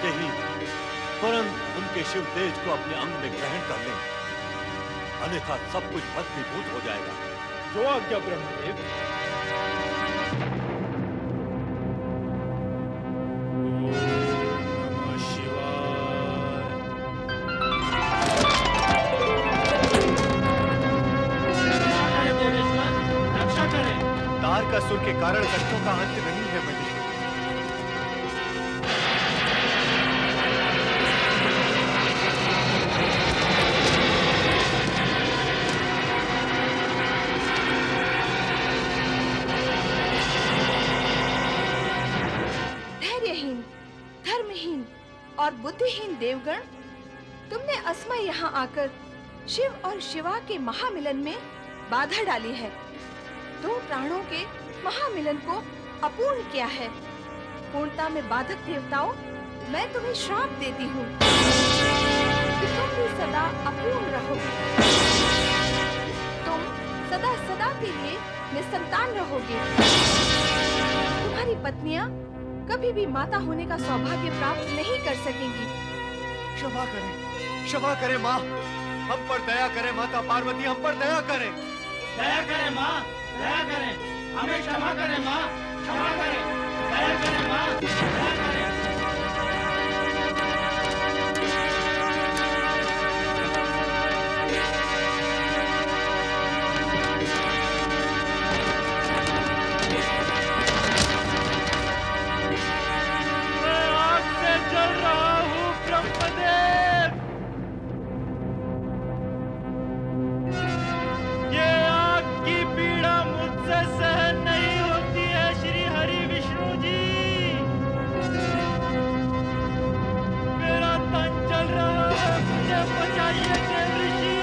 आते ही तुरंत उनके शिव तेज को अपने अंग में ग्रहण कर लें, अन्यथा सब कुछ भस्मीभूत हो जाएगा। जो आज्ञा ब्रह्मदेव। तारकासुर के कारण कष्टों का अंत नहीं है पंडित। धैर्यहीन, धर्महीन और बुद्धिहीन देवगण, तुमने असमय यहाँ आकर शिव और शिवा के महामिलन में बाधा डाली है। दो प्राणों के महामिलन को अपूर्ण किया है। पूर्णता में बाधक देवताओं, मैं तुम्हें श्राप देती हूँ कि तुम भी सदा अपूर्ण रहोगे। तुम सदा सदा के लिए निसंतान रहोगे। तुम्हारी पत्नियां कभी भी माता होने का सौभाग्य प्राप्त नहीं कर सकेंगी। क्षमा करें माँ, हम पर दया करें माता पार्वती, हम पर दया करें। दया करें माँ, दया करें, हमें क्षमा करें माँ, क्षमा करें, दया करें माँ, दया करें। मैं आग से जल रहा हूँ ब्रह्मदेव। ये आग की पीड़ा मुझसे सहन नहीं होती है श्री हरि विष्णु जी। मेरा तन जल रहा है, मुझे बचाइए देव ऋषि।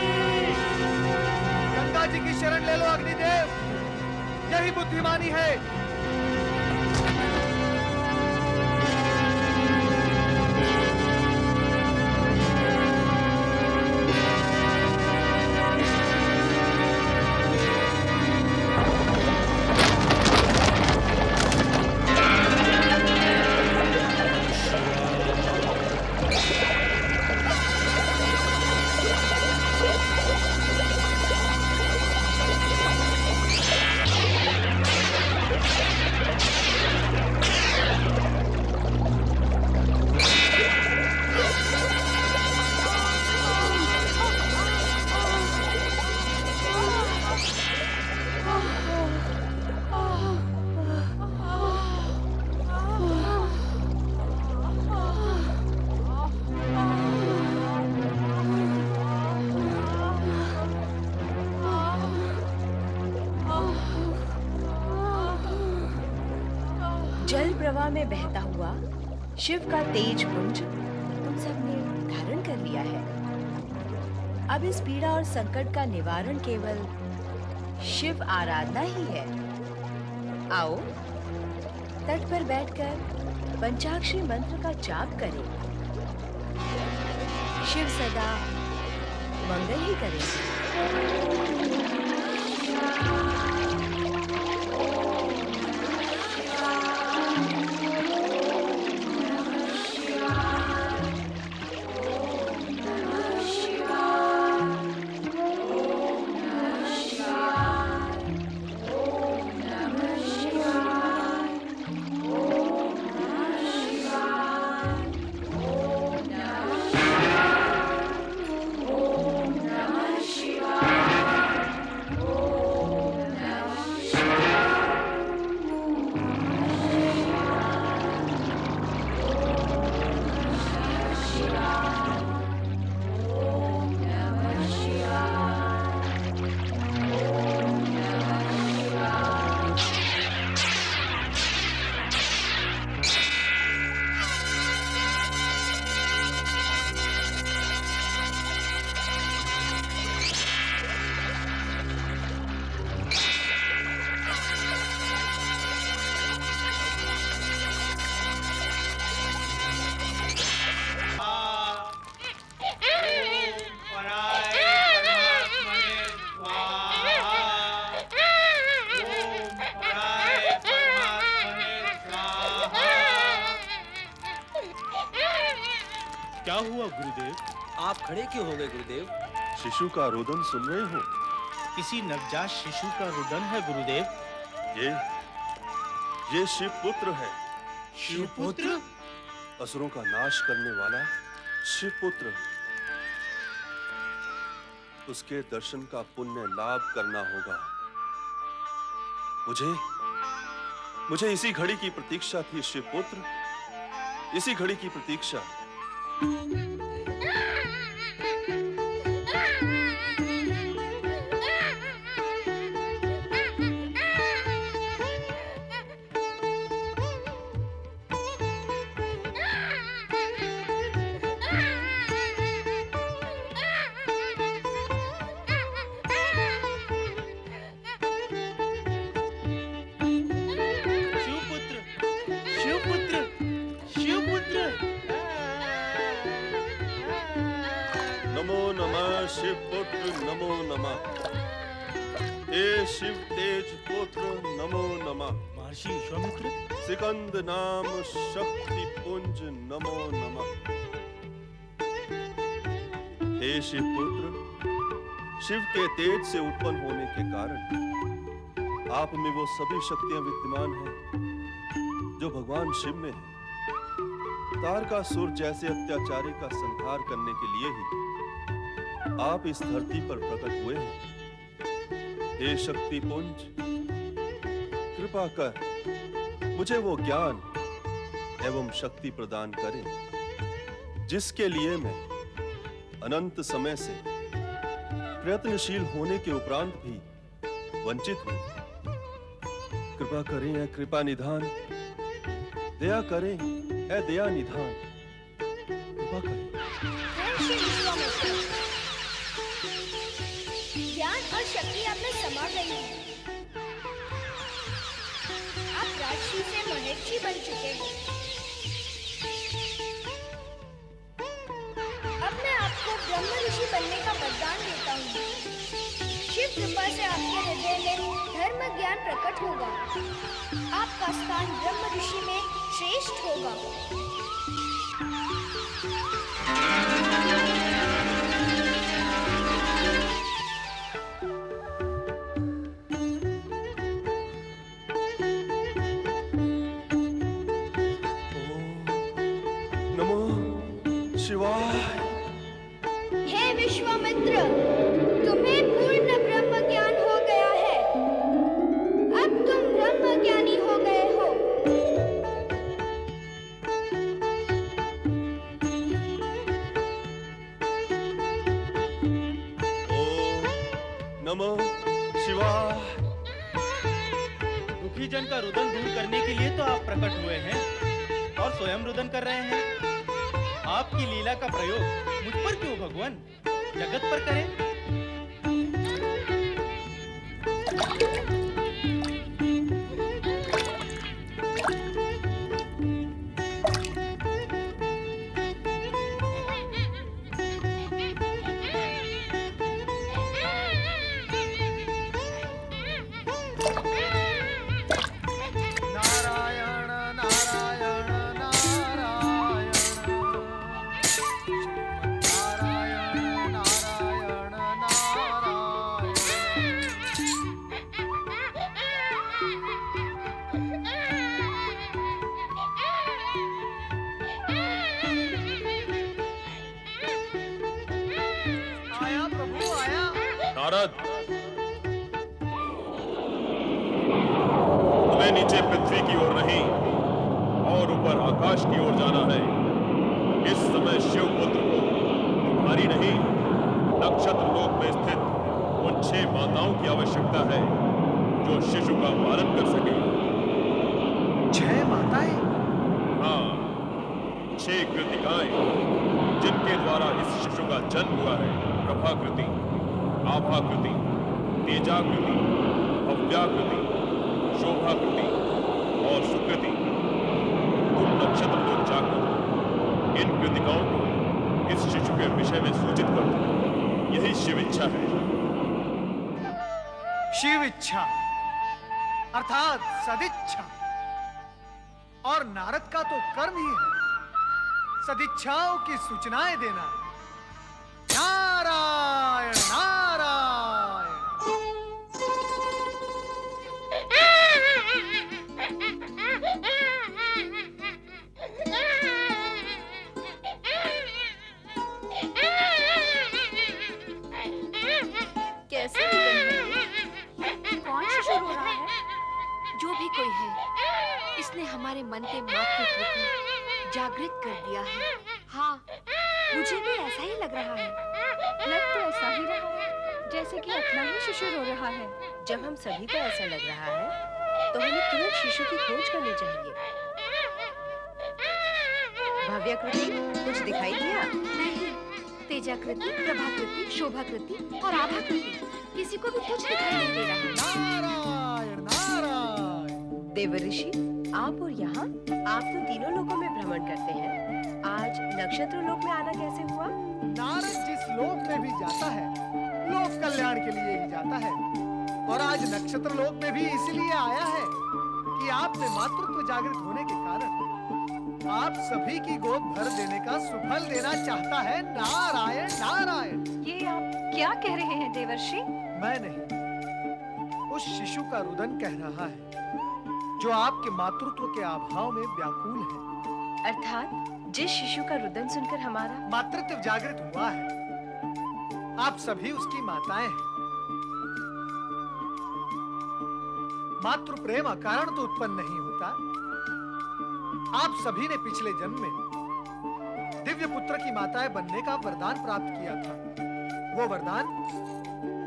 गंगा जी की शरण ले लो अग्निदेव, यही बुद्धिमानी है। जल प्रवाह में बहता हुआ शिव का तेज पुंज तुम सबने धारण कर लिया है। अब इस पीड़ा और संकट का निवारण केवल शिव आराधना ही है। आओ तट पर बैठकर पंचाक्षरी मंत्र का जाप करें। शिव सदा मंगल ही करेंगे। क्या हुआ गुरुदेव? आप खड़े क्यों हो गए गुरुदेव? शिशु का रोदन सुन रहे हो? किसी नवजात शिशु का रुदन है गुरुदेव। ये शिव पुत्र है। शिवपुत्र? असुरों का नाश करने वाला शिव पुत्र। उसके दर्शन का पुण्य लाभ करना होगा। मुझे इसी घड़ी की प्रतीक्षा थी शिव पुत्र, इसी घड़ी की प्रतीक्षा। शिवपुत्र, शिवपुत्र, शिवपुत्र। नमो नमः शिव पुत्र, नमो नमः। हे शिव तेज पुत्र, नमो नमः। महर्षि विश्वामित्र, सिकंद नाम शक्ति पुंज, नमो नमः। हे शिव पुत्र, शिव के तेज से उत्पन्न होने के कारण आप में वो सभी शक्तियां विद्यमान हैं जो भगवान शिव में है। तारकासुर जैसे अत्याचारी का संहार करने के लिए ही आप इस धरती पर प्रकट हुए हैं। हे शक्ति पुंज, कृपा कर मुझे वो ज्ञान एवं शक्ति प्रदान करें जिसके लिए मैं अनंत समय से प्रयत्नशील होने के उपरांत भी वंचित हूं। कृपा करें ऐ कृपा निधान, दया करें ऐ दया निधान, कृपा करें। महर्षि विश्वामित्र, ज्ञान और शक्ति आप में समा गई है। आप राजर्षि से महर्षि बन चुके हैं। अब मैं आपको ब्रह्म ऋषि बनने का वरदान देता हूँ। शिव कृपा से आपके हृदय में धर्म ज्ञान प्रकट होगा। आपका स्थान ब्रह्म ऋषि में श्रेष्ठ होगा। नमो शिवाय। हे विश्वामित्र, तुम्हें पूर्ण ब्रह्म ज्ञान हो गया है। अब तुम ब्रह्म ज्ञानी हो गए हो। ओम नमो शिवाय। दुखी जन का रुदन दूर करने के लिए तो आप प्रकट हुए हैं और स्वयं रुदन कर रहे हैं। आपकी लीला का प्रयोग मुझ पर क्यों भगवान, जगत पर करें। नारायण नारायण नारायण, नारायण नारायण नारायण। आया प्रभु आया। नारद, तुम्हें नीचे पृथ्वी की ओर नहीं और ऊपर आकाश की ओर जाना है। इस समय शिव पुत्र को तुम्हारी नहीं, नक्षत्र लोक में स्थित उन 6 माताओं की आवश्यकता है जो शिशु का पालन कर सके। 6 माताएं? हाँ, 6 कृतिकाएं जिनके द्वारा इस शिशु का जन्म हुआ है। प्रभाकृति, आभाकृति, तेजाकृति, भव्याकृति, शोभाकृति और सुकृति। तुम नक्षत्र लोक जाकर इन कृतिकाओं को इस शिशु के विषय में सूचित कर दो। यही शिव इच्छा है। शिव इच्छा अर्थात सदिच्छा। और नारद का तो कर्म ही है सदिच्छाओं की सूचनाएं देना। नारायण नारायण। कैसे कौन शिशु रो रहा है? जो भी कोई है, इसने हमारे मन के मातृत्व को जागृत कर दिया है। हाँ, मुझे भी ऐसा ही लग रहा है। लग तो ऐसा ही रहा है जैसे कि अपना ही शिशु रो रहा है। जब हम सभी को ऐसा लग रहा है तो हमें तुरंत शिशु की खोज करनी चाहिए। भव्याकृति कुछ दिखाई दिया? नहीं, तेजाकृति, प्रभाकृति, शोभाकृति और आभाकृति किसी को भी कुछ दिखाई नहीं दे रहा। नारायण नारायण। देवऋषि, आप और यहाँ आप तो तीनों लोकों में भ्रमण करते हैं। आज नक्षत्र लोक में आना कैसे हुआ? नारद जिस लोक में भी जाता है, लोक कल्याण के लिए ही जाता है। और आज नक्षत्र लोक में भी इसलिए आया है कि आपने मातृत्व जागृत होने के कारण आप सभी की गोद भर देने का सुफल देना चाहता है। नारायण नारायण। ये आप क्या कह रहे हैं देवर्षि? मैं नहीं, उस शिशु का रुदन कह रहा है जो आपके मातृत्व के अभाव में व्याकुल है। अर्थात जिस शिशु का रुदन सुनकर हमारा मातृत्व जागृत हुआ है। आप सभी उसकी माताएं हैं। मातृ प्रेम अकारण तो उत्पन्न नहीं होता। आप सभी ने पिछले जन्म में दिव्य पुत्र की माताएं बनने का वरदान प्राप्त किया था। वो वरदान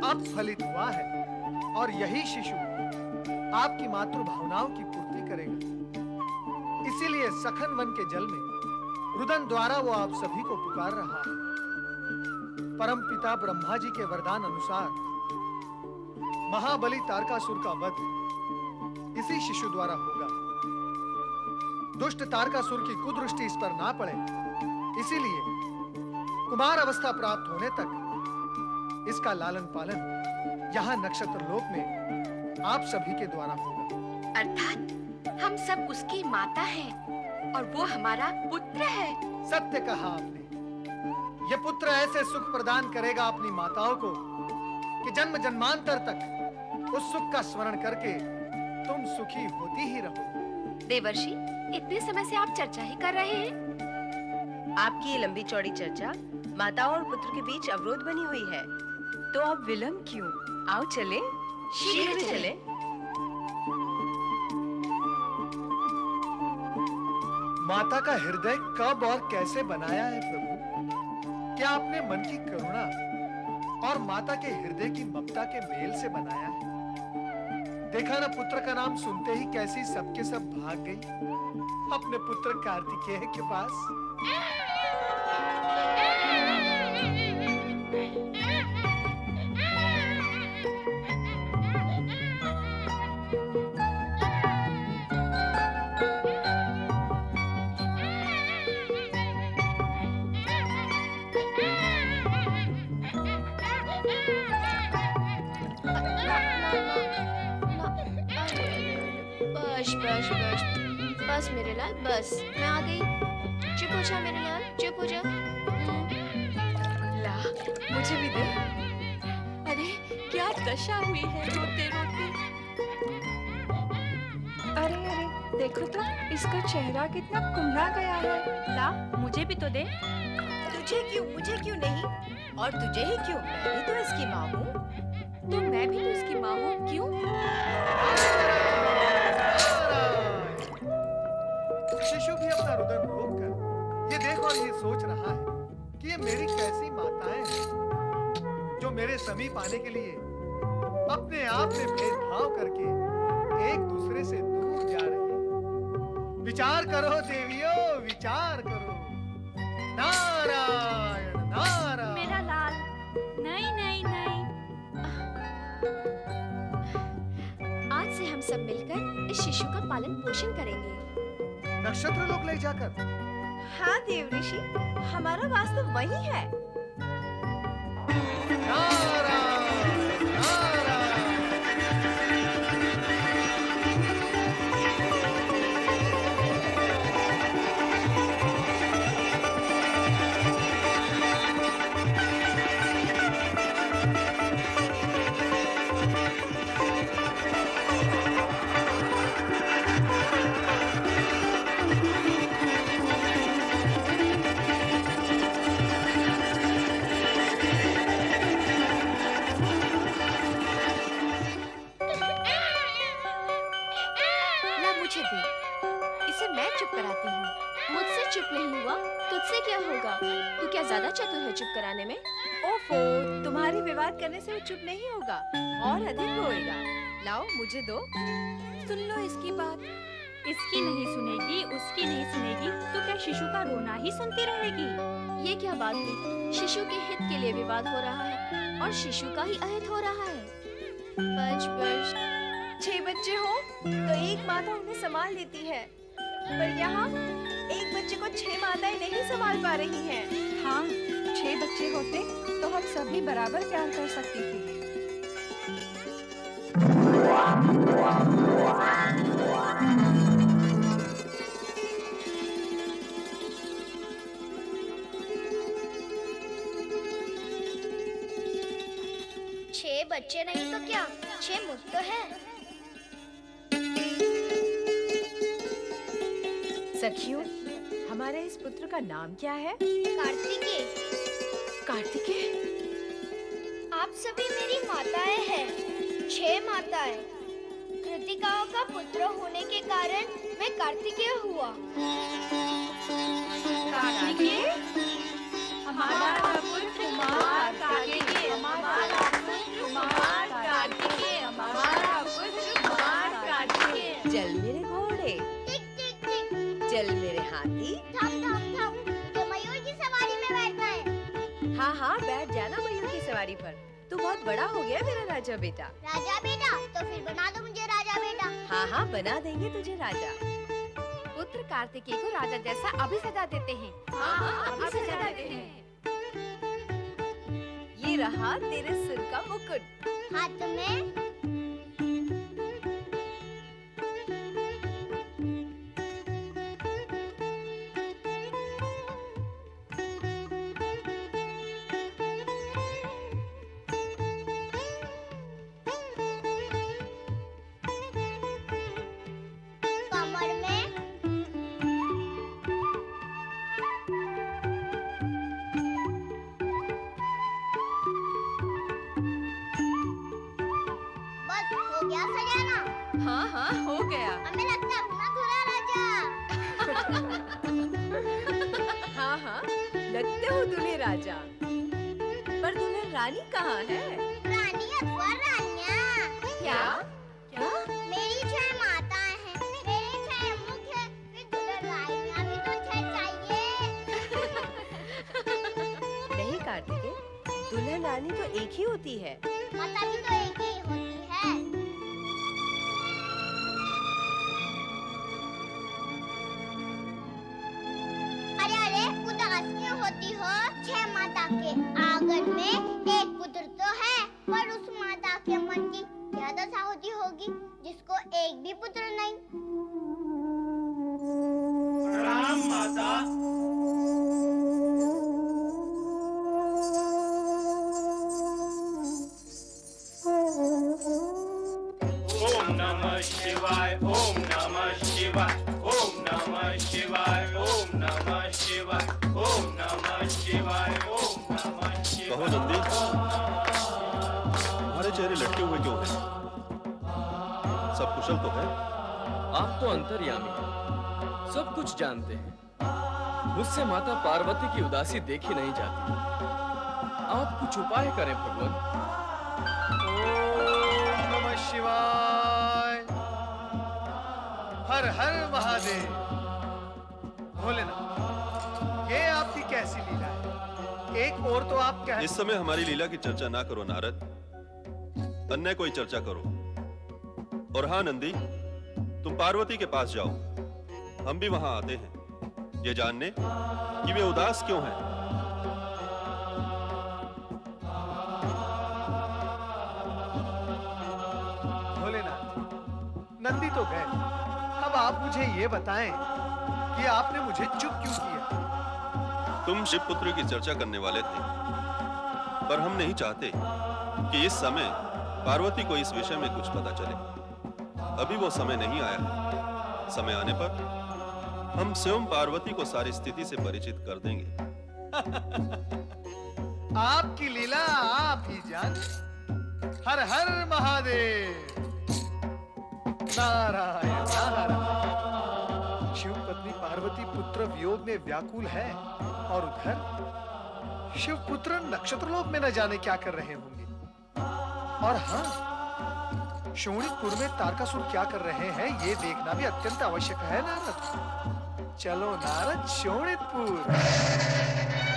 अब फलित हुआ है और यही शिशु आपकी मातृ भावनाओं की पूर्ति करेगा। इसीलिए सखन वन के जल में रुदन द्वारा वो आप सभी को पुकार रहा है। परम पिता ब्रह्मा जी के वरदान अनुसार महाबली तारकासुर का वध इसी शिशु द्वारा होगा। दुष्ट तारकासुर की कुदृष्टि इस पर ना पड़े, इसीलिए कुमार अवस्था प्राप्त होने तक इसका लालन पालन यहाँ नक्षत्र लोक में आप सभी के द्वारा होगा। अर्थात हम सब उसकी माता हैं और वो हमारा पुत्र है। सत्य कहा आपने। ये पुत्र ऐसे सुख प्रदान करेगा अपनी माताओं को कि जन्म जन्मांतर तक उस सुख का स्मरण करके तुम सुखी होती ही रहो। देवर्षि, इतने समय से आप चर्चा ही कर रहे हैं। आपकी ये लंबी चौड़ी चर्चा माताओं और पुत्र के बीच अवरोध बनी हुई है। तो अब विलंब क्यों? आओ चले, शीघ्र चले। माता का हृदय कब और कैसे बनाया है प्रभु? क्या आपने मन की करुणा और माता के हृदय की ममता के मेल से बनाया है? देखा ना, पुत्र का नाम सुनते ही कैसी सबके सब भाग गई अपने पुत्र कार्तिकेय के पास। बस बस बस बस मेरे लाल, बस मैं आ गई। चुप हो जा मेरे लाल, चुप हो जा। ला, मुझे भी दे। अरे क्या दशा हुई है रोते रोते। अरे अरे देखो तो, इसका चेहरा कितना कुम्हला गया है। ला, मुझे भी तो दे। तुझे क्यों, मुझे क्यों नहीं? और तुझे ही क्यों? मैं भी तो इसकी माँ हूँ। तो मैं भी तो इसकी माँ हूँ। क्यों? शिशु भी अपना रुदन रोककर ये देख और ये सोच रहा है कि ये मेरी कैसी माताएं हैं जो मेरे समीप आने के लिए अपने आप में भेदभाव करके एक दूसरे से दूर जा रही है। विचार करो देवियों, विचार करो। नारायण नारायण। मेरा लाल, नहीं नहीं नहीं। आज से हम सब मिलकर इस शिशु का पालन पोषण करेंगे। नक्षत्र लोक ले जाकर? हाँ देवऋषि, हमारा वास्तव वही है। नारायण नारायण। ज्यादा चतुर है चुप कराने में। ओफो, तुम्हारी विवाद करने से वो चुप नहीं होगा और अधिक रोएगा। लाओ मुझे दो। सुन लो इसकी बात। इसकी नहीं सुनेगी, उसकी नहीं सुनेगी, तो क्या शिशु का रोना ही सुनती रहेगी? ये क्या बात हुई? शिशु के हित के लिए विवाद हो रहा है और शिशु का ही अहित हो रहा है। 5 वर्ष 6 बच्चे हो तो एक माता उन्हें संभाल लेती है, पर यहाँ एक बच्चे को 6 माताएं नहीं संभाल पा रही हैं। हाँ, 6 बच्चे होते तो हम सभी बराबर प्यार कर सकती थी। छह बच्चे नहीं तो क्या, 6 मुझ तो है। सखियों, हमारे इस पुत्र का नाम क्या है? कार्तिकेय। कार्तिकेय? आप सभी मेरी माताएं हैं, 6 माताएं। कृतिकाओं का पुत्र होने के कारण मैं कार्तिकेय हुआ। कार्तिकेय? हमारा पुत्र कुमार कार्तिकेय, हमारा पुत्र कुमार कार्तिकेय, हमारा पुत्र कुमार कार्तिकेय। चल मेरे घोड़े, टिक टिक टिक। चल मेरे हाथी। थम थम थम। तो मयूर की सवारी में बैठना है। हाँ हाँ, बैठ जाना मयूर की सवारी पर। तू बहुत बड़ा हो गया मेरा राजा बेटा। राजा बेटा? तो फिर बना दो मुझे राजा बेटा। हाँ हाँ, बना देंगे तुझे राजा। पुत्र कार्तिकेय को राजा जैसा अभी सजा देते हैं। हाँ, अभी सजा देते हैं। ये रहा तेरे सिर का मुकुट। हाथ में कमर में बस हो गया सजाना। हाँ हाँ, हो गया। हमें लगता है अपना दूल्हा राजा। हाँ हाँ, लगते हो दूल्हे राजा, पर दुल्हन रानी कहाँ है? रानी अथवा रानियाँ। क्या? क्या? मेरी 6 माताएं हैं, मेरे 6 मुख हैं, फिर दुल्हन रानियाँ भी तो 6 चाहिए। नहीं कार्तिकेय, दुल्हन रानी तो एक ही होती है। माता भी तो एक ही होती है। अरे अरे, उदास क्यों होती हो? 6 माता के आंगन में एक पुत्र तो है, पर उस माता के मन की क्या दशा होती होगी जिसको एक भी पुत्र नहीं। प्रणाम माता। ओम नमः शिवाय, ओम नमः शिवाय, ओम नमः शिवाय, ओम नमः शिवाय, ओम नमः शिवाय, ओम नमः शिवाय। कहो नंदी, तुम्हारे चेहरे लटके हुए क्यों हैं? सब कुशल तो है? आप तो अंतर्यामी हैं, सब कुछ जानते हैं। मुझसे माता पार्वती की उदासी देखी नहीं जाती। आप कुछ उपाय करें भगवान। ओम नमः शिवाय। हर हर महादेव। भोलेनाथ, ये आपकी कैसी लीला है? एक और तो आप कह इस समय हमारी लीला की चर्चा ना करो नारद, अन्य कोई चर्चा करो। और हाँ नंदी, तुम पार्वती के पास जाओ, हम भी वहां आते हैं ये जानने कि वे उदास क्यों हैं। भोलेनाथ, नंदी तो गए, अब आप मुझे ये बताएं कि आपने मुझे चुप क्यों किया? तुम शिवपुत्र की चर्चा करने वाले थे, पर हम नहीं चाहते कि इस समय पार्वती को इस विषय में कुछ पता चले। अभी वो समय नहीं आया है। समय आने पर हम स्वयं पार्वती को सारी स्थिति से परिचित कर देंगे। आपकी लीला आप ही जाने। हर हर महादेव। नारायण नारायण। शिव पत्नी पार्वती पुत्र वियोग में व्याकुल है और उधर शिवपुत्र नक्षत्रलोक में न जाने क्या कर रहे होंगे। और हाँ, शोणितपुर में तारकासुर क्या कर रहे हैं ये देखना भी अत्यंत आवश्यक है नारद। चलो नारद, शोणितपुर।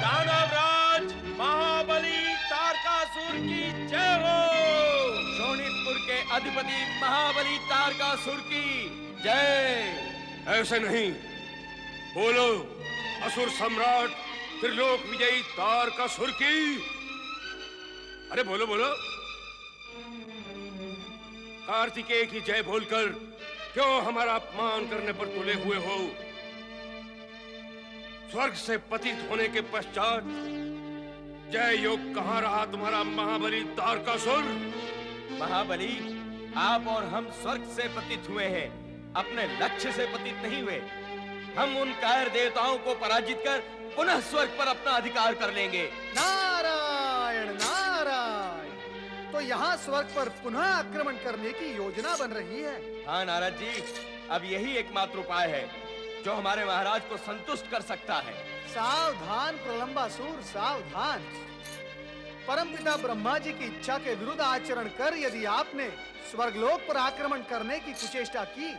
दानवराज महाबली तारकासुर की जय हो। शोणितपुर के अधिपति महाबली तारकासुर की जय। ऐसे नहीं, बोलो असुर सम्राट त्रिलोक विजयी तारकासुर की। अरे बोलो बोलो। कार्तिकेय की जय बोलकर क्यों हमारा अपमान करने पर तुले हुए हो? स्वर्ग से पतित होने के पश्चात जय योग कहां रहा तुम्हारा महाबली तारकासुर? महाबली, आप और हम स्वर्ग से पतित हुए हैं, अपने लक्ष्य से पतित नहीं हुए। हम उन कायर देवताओं को पराजित कर पुनः स्वर्ग पर अपना अधिकार कर लेंगे। नारायण नारायण। तो यहाँ स्वर्ग पर पुनः आक्रमण करने की योजना बन रही है। हाँ नारद जी, अब यही एकमात्र उपाय है जो हमारे महाराज को संतुष्ट कर सकता है। सावधान प्रलंबासुर, सावधान। परमपिता ब्रह्मा जी की इच्छा के विरुद्ध आचरण कर यदि आपने स्वर्गलोक पर आक्रमण करने की कुचेष्टा की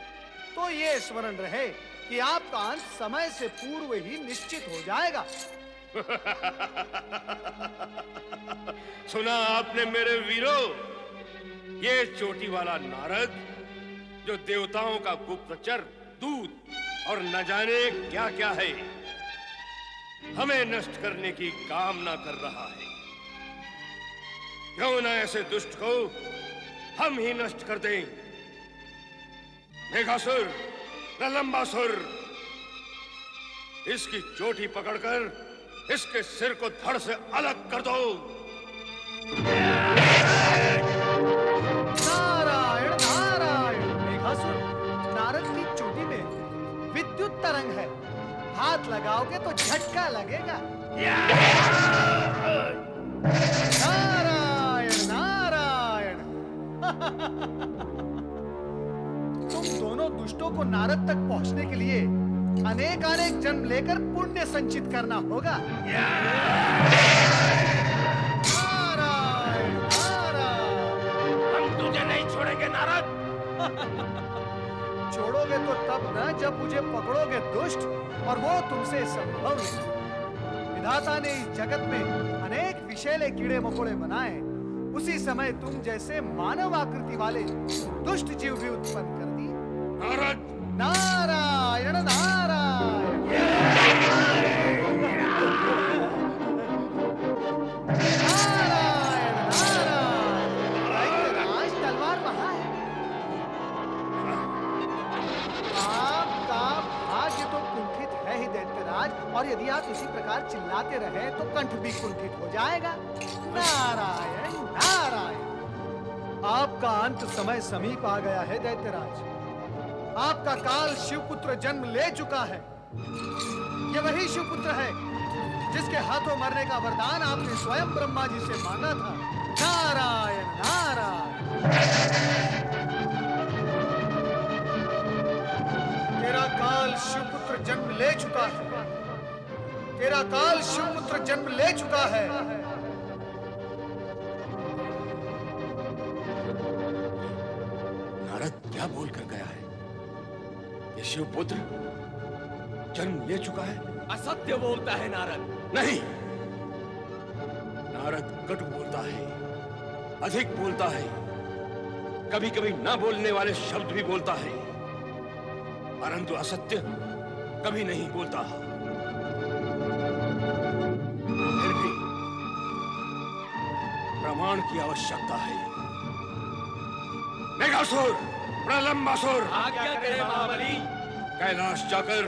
तो ये स्मरण रहे कि आपका अंत समय से पूर्व ही निश्चित हो जाएगा। सुना आपने मेरे वीरों? ये चोटी वाला नारद जो देवताओं का गुप्तचर, दूत और न जाने क्या क्या है, हमें नष्ट करने की कामना कर रहा है। क्यों न ऐसे दुष्ट को हम ही नष्ट कर दें। मेघासुर, प्रलंबासुर, इसकी चोटी पकड़कर इसके सिर को धड़ से अलग कर दो। नारायण नारायण। मेघासुर, नारद की चोटी में विद्युत तरंग है, हाथ लगाओगे तो झटका लगेगा। नारायण नारायण। तुम दोनों दुष्टों को नारद तक पहुंचने के लिए अनेक अनेक जन्म लेकर पुण्य संचित करना होगा। नारायण नारायण। हम तुझे नहीं छोड़ेंगे नारद। छोड़ोगे तो तब न जब मुझे पकड़ोगे दुष्ट, और वो तुमसे संभव नहीं। विधाता ने इस जगत में अनेक विषैले कीड़े मकोड़े बनाए, उसी समय तुम जैसे मानव आकृति वाले दुष्ट जीव भी उत्पन्न कर दिए। नारद, नारायण नारायण। नारायण नारायण। आज तलवार वहां है। आपका भाग्य तो कुंठित है ही दैत्यराज, और यदि आप इसी प्रकार चिल्लाते रहे तो कंठ भी कुंठित हो जाएगा। नारायण नारायण। आपका अंत समय समीप आ गया है दैत्यराज। आपका काल शिवपुत्र जन्म ले चुका है। ये वही शिवपुत्र है जिसके हाथों मरने का वरदान आपने स्वयं ब्रह्मा जी से मांगा था। नारायण नारायण। तेरा काल शिवपुत्र जन्म ले चुका है। तेरा काल शिवपुत्र जन्म ले चुका है। नारद क्या बोल कर गया है? ये शिवपुत्र जन्म ले चुका है? असत्य बोलता है नारद। नहीं, नारद कटु बोलता है, अधिक बोलता है, कभी कभी न बोलने वाले शब्द भी बोलता है, परंतु असत्य कभी नहीं बोलता। फिर भी प्रमाण की आवश्यकता है। मेघासुर, प्रलंबासुर, आज्ञा करें महाबली। कैलाश जाकर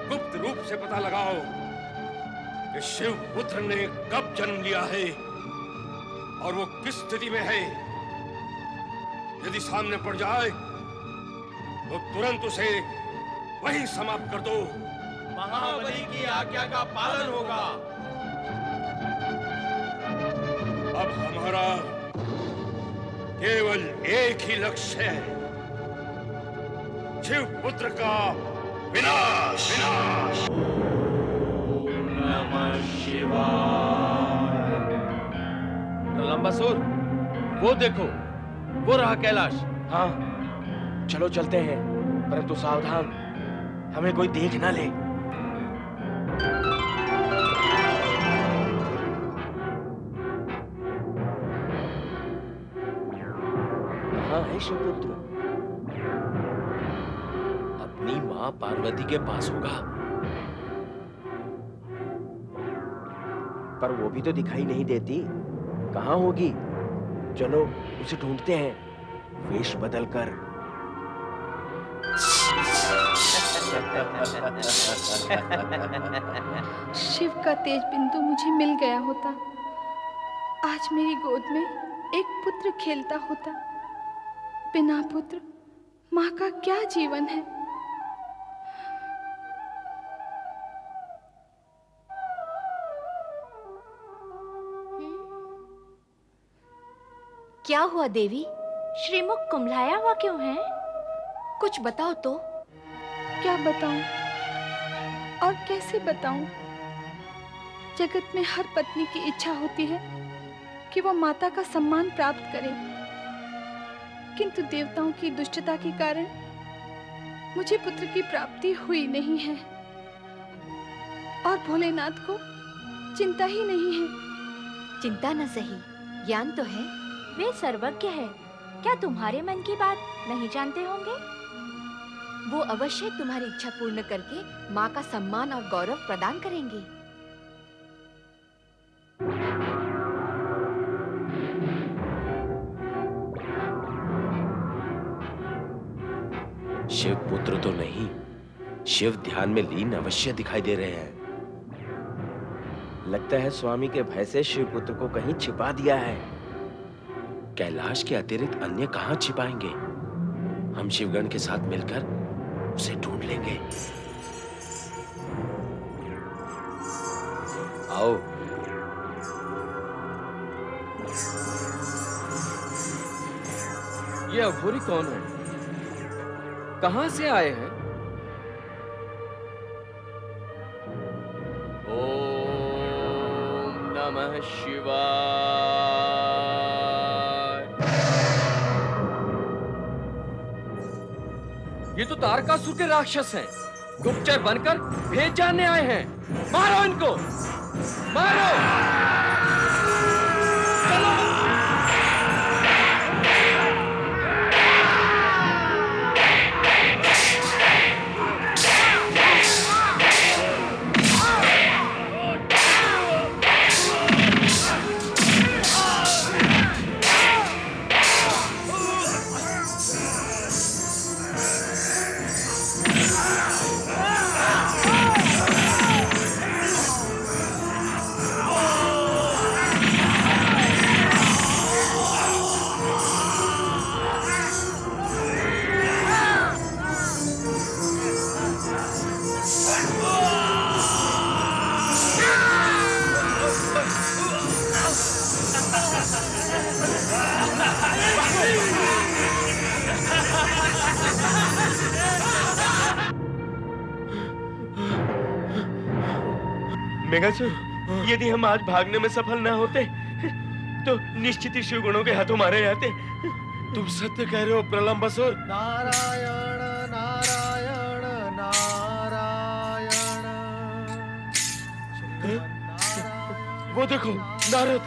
गुप्त रूप से पता लगाओ कि शिवपुत्र ने कब जन्म लिया है और वो किस स्थिति में है। यदि सामने पड़ जाए तो तुरंत उसे वहीं समाप्त कर दो। महाबली की आज्ञा का पालन होगा। अब हमारा केवल एक ही लक्ष्य है, शिवपुत्र का विनाश। ओम नमः शिवाय। प्रलंबासुर, वो देखो, वो रहा कैलाश। हाँ, चलो चलते हैं, परंतु सावधान, हमें कोई देख ना ले। कहाँ है शिवपुत्र? अपनी माँ पार्वती के पास होगा, पर वो भी तो दिखाई नहीं देती। कहाँ होगी? चलो उसे ढूंढते हैं, वेश बदलकर। शिव का तेज बिंदु मुझे मिल गया होता, आज मेरी गोद में एक पुत्र खेलता होता। बिना पुत्र माँ का क्या जीवन है। क्या हुआ देवी? श्रीमुख कुम्हलाया हुआ क्यों है? कुछ बताओ तो। क्या बताऊं और कैसे बताऊं? जगत में हर पत्नी की इच्छा होती है कि वो माता का सम्मान प्राप्त करे, किंतु देवताओं की दुष्टता के कारण मुझे पुत्र की प्राप्ति हुई नहीं है, और भोलेनाथ को चिंता ही नहीं है। चिंता न सही, ज्ञान तो है। वे सर्वज्ञ है, क्या तुम्हारे मन की बात नहीं जानते होंगे? वो अवश्य तुम्हारी इच्छा पूर्ण करके माँ का सम्मान और गौरव प्रदान करेंगे। शिव पुत्र तो नहीं, शिव ध्यान में लीन अवश्य दिखाई दे रहे हैं। लगता है स्वामी के भय से शिव पुत्र को कहीं छिपा दिया है। कैलाश के अतिरिक्त अन्य कहां छिपाएंगे? हम शिवगण के साथ मिलकर उसे ढूंढ लेंगे। आओ। ये अघोरी कौन है? कहां से आए हैं? ओम नमः शिवाय। ये तो तारकासुर के राक्षस हैं। गुप्तचर बनकर भेद जानने आए हैं। मारो इनको, मारो। मेघासुर, यदि हम आज भागने में सफल न होते तो निश्चित ही शिवगुणों के हाथों मारे जाते। तुम सत्य कह रहे हो प्रलंबासुर। नारायण नारायण नारायण। वो देखो नारद।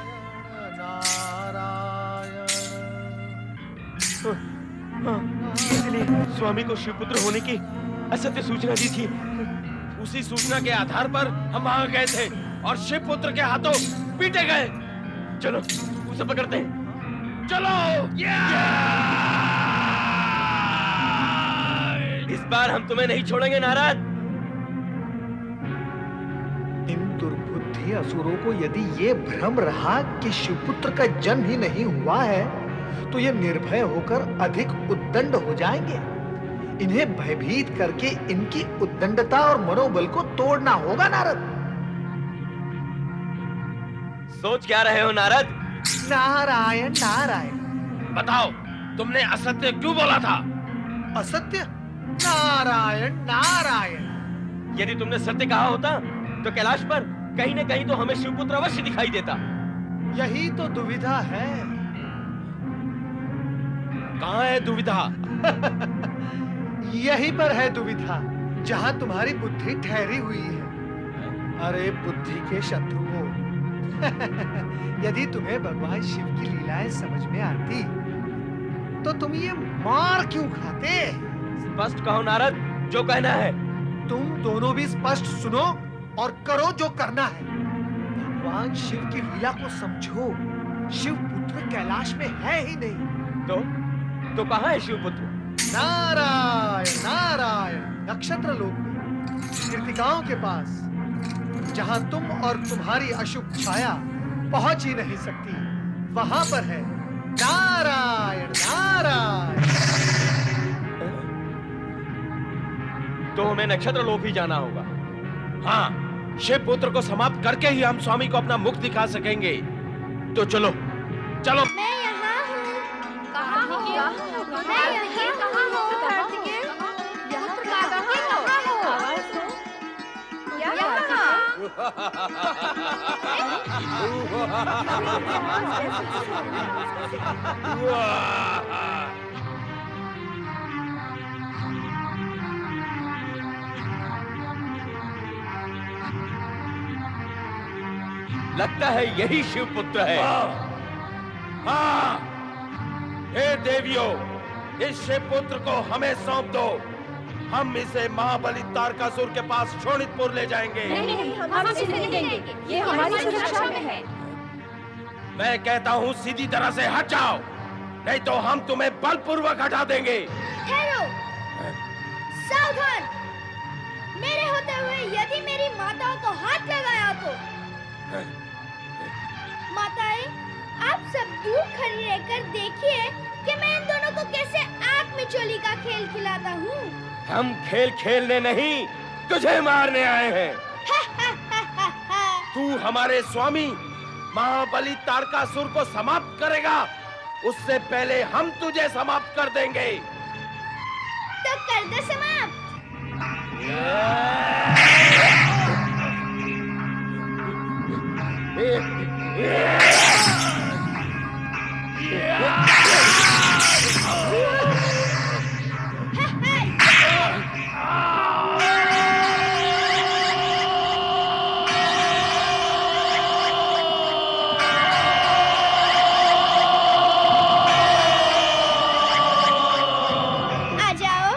इसलिए स्वामी को शिवपुत्र होने की असत्य सूचना दी थी। उसी सूचना के आधार पर हम वहां गए थे और शिवपुत्र के हाथों पीटे गए। चलो उसे पकड़ते हैं, चलो। इस बार हम तुम्हें नहीं छोड़ेंगे नारद। इन दुर्बुद्धि असुरों को यदि ये भ्रम रहा कि शिवपुत्र का जन्म ही नहीं हुआ है, तो ये निर्भय होकर अधिक उद्दंड हो जाएंगे। इन्हें भयभीत करके इनकी उद्दंडता और मनोबल को तोड़ना होगा नारद। सोच क्या रहे हो नारद? नारायण नारायण। बताओ, तुमने असत्य क्यों बोला था? असत्य? नारायण नारायण। यदि तुमने सत्य कहा होता तो कैलाश पर कहीं न कहीं तो हमें शिवपुत्र अवश्य दिखाई देता। यही तो दुविधा है। कहाँ है दुविधा? यही पर है दुविधा, जहां तुम्हारी बुद्धि ठहरी हुई है। अरे बुद्धि के शत्रुओं, यदि तुम्हें भगवान शिव की लीलाएं समझ में आती तो तुम ये मार क्यों खाते? स्पष्ट कहो नारद, जो कहना है। तुम दोनों भी स्पष्ट सुनो और करो जो करना है। भगवान शिव की लीला को समझो। शिव पुत्र कैलाश में है ही नहीं। तो कहाँ है शिवपुत्र? नारायण नारायण, नक्षत्र लोक में, कृतिकाओं के पास, जहां तुम और तुम्हारी अशुभ छाया पहुंच ही नहीं सकती, वहां पर है। नारायण नारायण। तो हमें नक्षत्र लोक ही जाना होगा। हाँ, शिव पुत्र को समाप्त करके ही हम स्वामी को अपना मुख दिखा सकेंगे। तो चलो चलो। मैं यहाँ हूँ। कहाँ हो? मैं यहाँ कहाँ हो? कार्तिकेय, यहाँ कहाँ हो? लगता है यही शिवपुत्र है। हाँ, हे देवियों, इस शिवपुत्र को हमें सौंप दो। हम इसे महाबली तारकासुर के पास शोणितपुर ले जाएंगे। नहीं, हम इसे नहीं देंगे। ये हमारी सुरक्षा में है। मैं कहता हूँ सीधी तरह से हट जाओ, नहीं तो हम तुम्हें बलपूर्वक हटा देंगे। ठहरो, सावधान। मेरे होते हुए यदि मेरी माताओं को हाथ लगाया तो माताएं, आप सब दूर खड़ी रहकर देखिए कि मैं इन दोनों को कैसे आग में चोली का खेल खिलाता हूँ। हम खेल खेलने नहीं, तुझे मारने आए हैं। तू हमारे स्वामी महाबली तारकासुर को समाप्त करेगा, उससे पहले हम तुझे समाप्त कर देंगे। तो कर दो समाप्त। आ जाओ,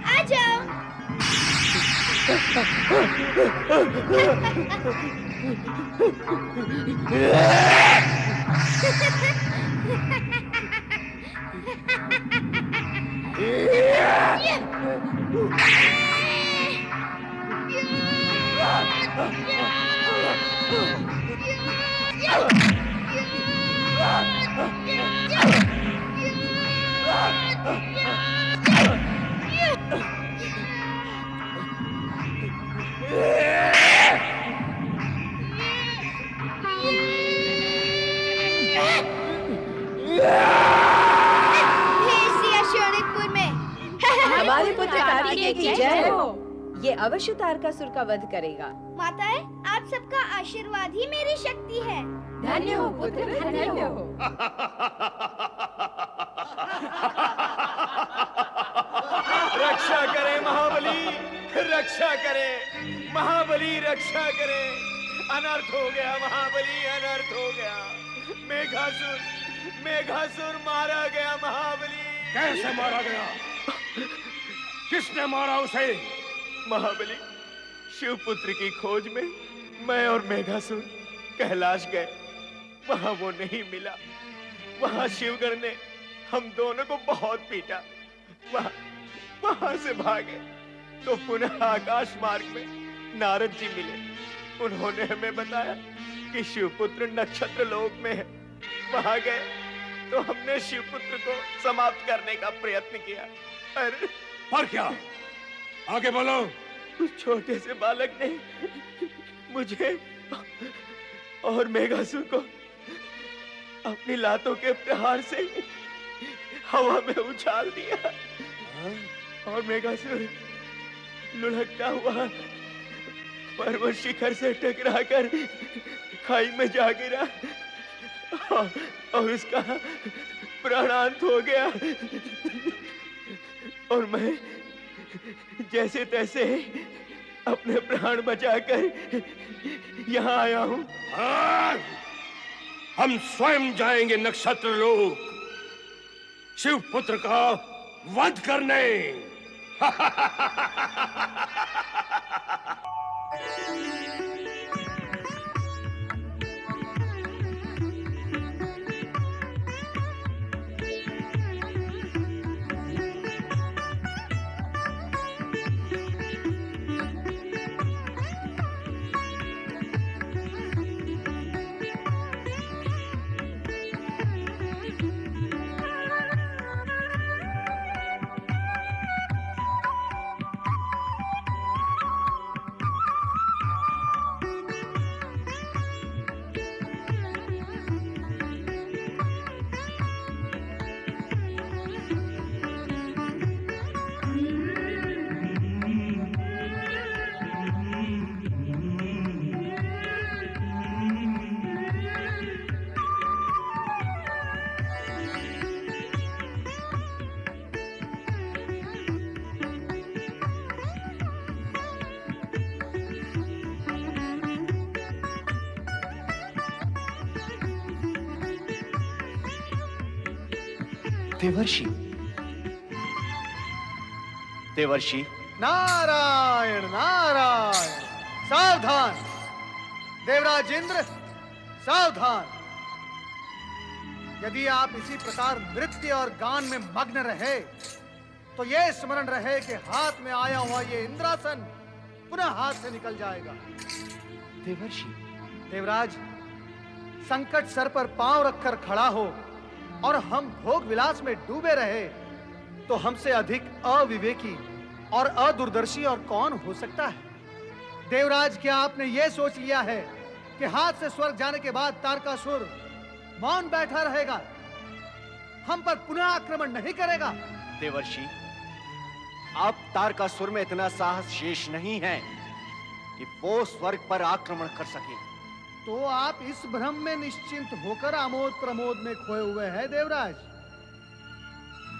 आ जाओ। हमारे पुत्र कार्तिकेय की जय हो। ये अवश्य तारकासुर का वध करेगा। माताएं, आप सबका आशीर्वाद ही मेरी शक्ति है। धन्य हो पुत्र, धन्य हो। रक्षा करे महाबली, रक्षा करे महाबली, रक्षा करे। अनर्थ हो गया महाबली, अनर्थ हो गया। मेघासुर, मेघासुर मारा गया महाबली। कैसे मारा गया? किसने मारा उसे? महाबली, शिवपुत्र की खोज में मैं और मेघासुर कैलाश गए, वहां वो नहीं मिला। वहां शिवगण ने हम दोनों को बहुत पीटा। वहां से भागे तो पुनः आकाश मार्ग में नारद जी मिले। उन्होंने हमें बताया कि शिवपुत्र नक्षत्र लोक में है। वहां गए तो हमने शिवपुत्र को समाप्त करने का प्रयत्न किया। अरे पर क्या? आगे बोलो। उस छोटे से बालक ने मुझे और मेघासुर को अपनी लातों के प्रहार से हवा में उछाल दिया और मेघासुर लुढ़कता हुआ पर्वत शिखर से टकराकर खाई में जा गिरा और उसका प्राणांत हो गया। और मैं जैसे तैसे अपने प्राण बचाकर यहाँ आया हूँ। हाँ, हम स्वयं जाएंगे नक्षत्र लोक शिव पुत्र का वध करने। देवर्षि, देवर्षि। नारायण नारायण। सावधान देवराज इंद्र, सावधान। यदि आप इसी प्रकार नृत्य और गान में मग्न रहे तो ये स्मरण रहे कि हाथ में आया हुआ ये इंद्रासन पुनः हाथ से निकल जाएगा। देवर्षि। देवराज, संकट सर पर पांव रखकर खड़ा हो और हम भोग विलास में डूबे रहे तो हमसे अधिक अविवेकी और अदूरदर्शी और कौन हो सकता है? देवराज, क्या आपने यह सोच लिया है कि हाथ से स्वर्ग जाने के बाद तारकासुर मौन बैठा रहेगा, हम पर पुनः आक्रमण नहीं करेगा? देवर्षि, अब तारकासुर में इतना साहस शेष नहीं है कि वो स्वर्ग पर आक्रमण कर सके। तो आप इस भ्रम में निश्चिंत होकर आमोद प्रमोद में खोए हुए हैं देवराज।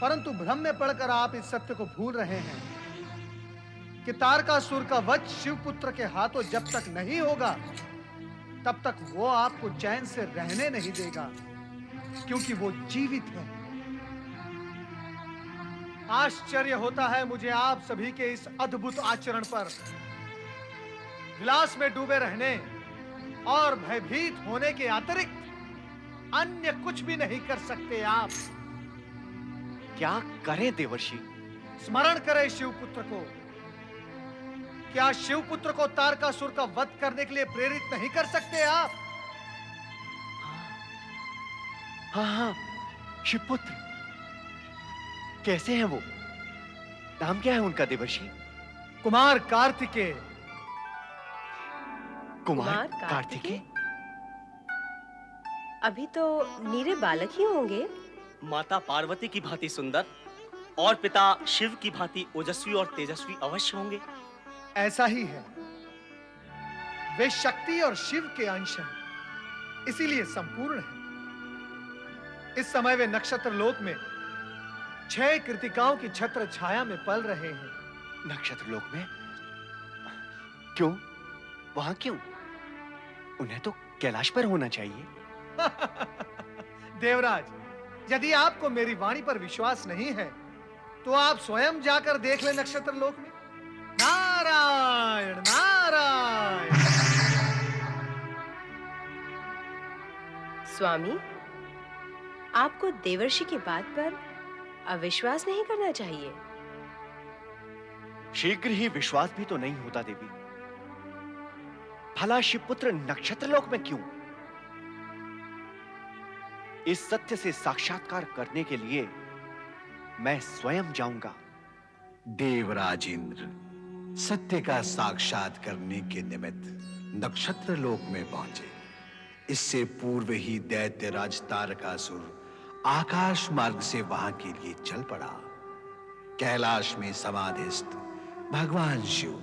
परंतु भ्रम में पड़कर आप इस सत्य को भूल रहे हैं कि तारकासुर का वध शिवपुत्र के हाथों जब तक नहीं होगा तब तक वो आपको चैन से रहने नहीं देगा, क्योंकि वो जीवित है। आश्चर्य होता है मुझे आप सभी के इस अद्भुत आचरण पर। विलास में डूबे रहने और भयभीत होने के अतिरिक्त अन्य कुछ भी नहीं कर सकते आप। क्या करें देवर्षि? स्मरण करें शिवपुत्र को। क्या शिवपुत्र को तारकासुर का वध करने के लिए प्रेरित नहीं कर सकते आप? हाँ हाँ, शिवपुत्र। कैसे हैं वो? नाम क्या है उनका देवर्षि? कुमार कार्तिकेय। कुमार कार्तिकेय? अभी तो नीरे बालक ही होंगे। माता पार्वती की भांति सुंदर और पिता शिव की भांति ओजस्वी और तेजस्वी अवश्य होंगे। ऐसा ही है। वे शक्ति और शिव के अंश हैं, इसीलिए संपूर्ण हैं। इस समय वे नक्षत्र लोक में 6 कृतिकाओं की छत्र छाया में पल रहे हैं। नक्षत्र लोक में? क्यों? वहां क्यों? उन्हें तो कैलाश पर होना चाहिए। देवराज, यदि आपको मेरी वाणी पर विश्वास नहीं है तो आप स्वयं जाकर देख लें नक्षत्र लोक में। नारायण नारायण। स्वामी, आपको देवर्षि की बात पर अविश्वास नहीं करना चाहिए। शीघ्र ही विश्वास भी तो नहीं होता देवी। भला शिवपुत्र नक्षत्र लोक में क्यों? इस सत्य से साक्षात्कार करने के लिए मैं स्वयं जाऊंगा। देवराज इंद्र सत्य का साक्षात करने के निमित्त नक्षत्र लोक में पहुंचे। इससे पूर्व ही दैत्यराज तारकासुर आकाश मार्ग से वहां के लिए चल पड़ा। कैलाश में समाधिस्थ भगवान शिव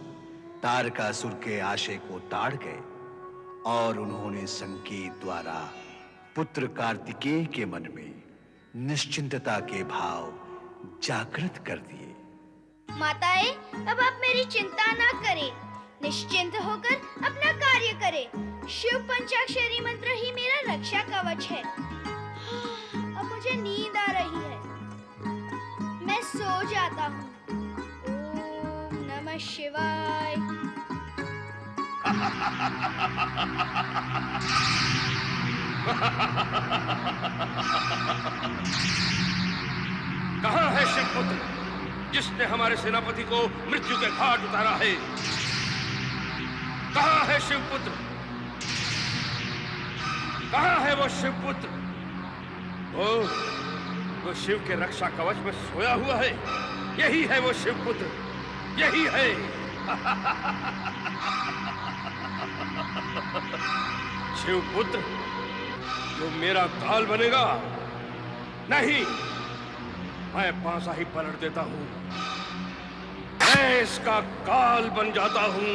तारकासुर के आशय को ताड़ गए और उन्होंने संकेत द्वारा पुत्र कार्तिकेय के मन में निश्चिंतता के भाव जागृत कर दिए। माताएं, अब आप मेरी चिंता ना करें, निश्चिंत होकर अपना कार्य करें। शिव पंचाक्षरी मंत्र ही मेरा रक्षा कवच है। अब मुझे नींद आ रही है, मैं सो जाता हूँ। ओम नमः शिवाय। कहाँ है शिवपुत्र जिसने हमारे सेनापति को मृत्यु के घाट उतारा है? कहाँ है शिवपुत्र? कहाँ है वो शिवपुत्र? वो शिव के रक्षा कवच में सोया हुआ है। यही है वो शिवपुत्र, यही है। शिवपुत्र, जो मेरा काल बनेगा? नहीं, मैं पासा ही पलट देता हूं। मैं इसका काल बन जाता हूं।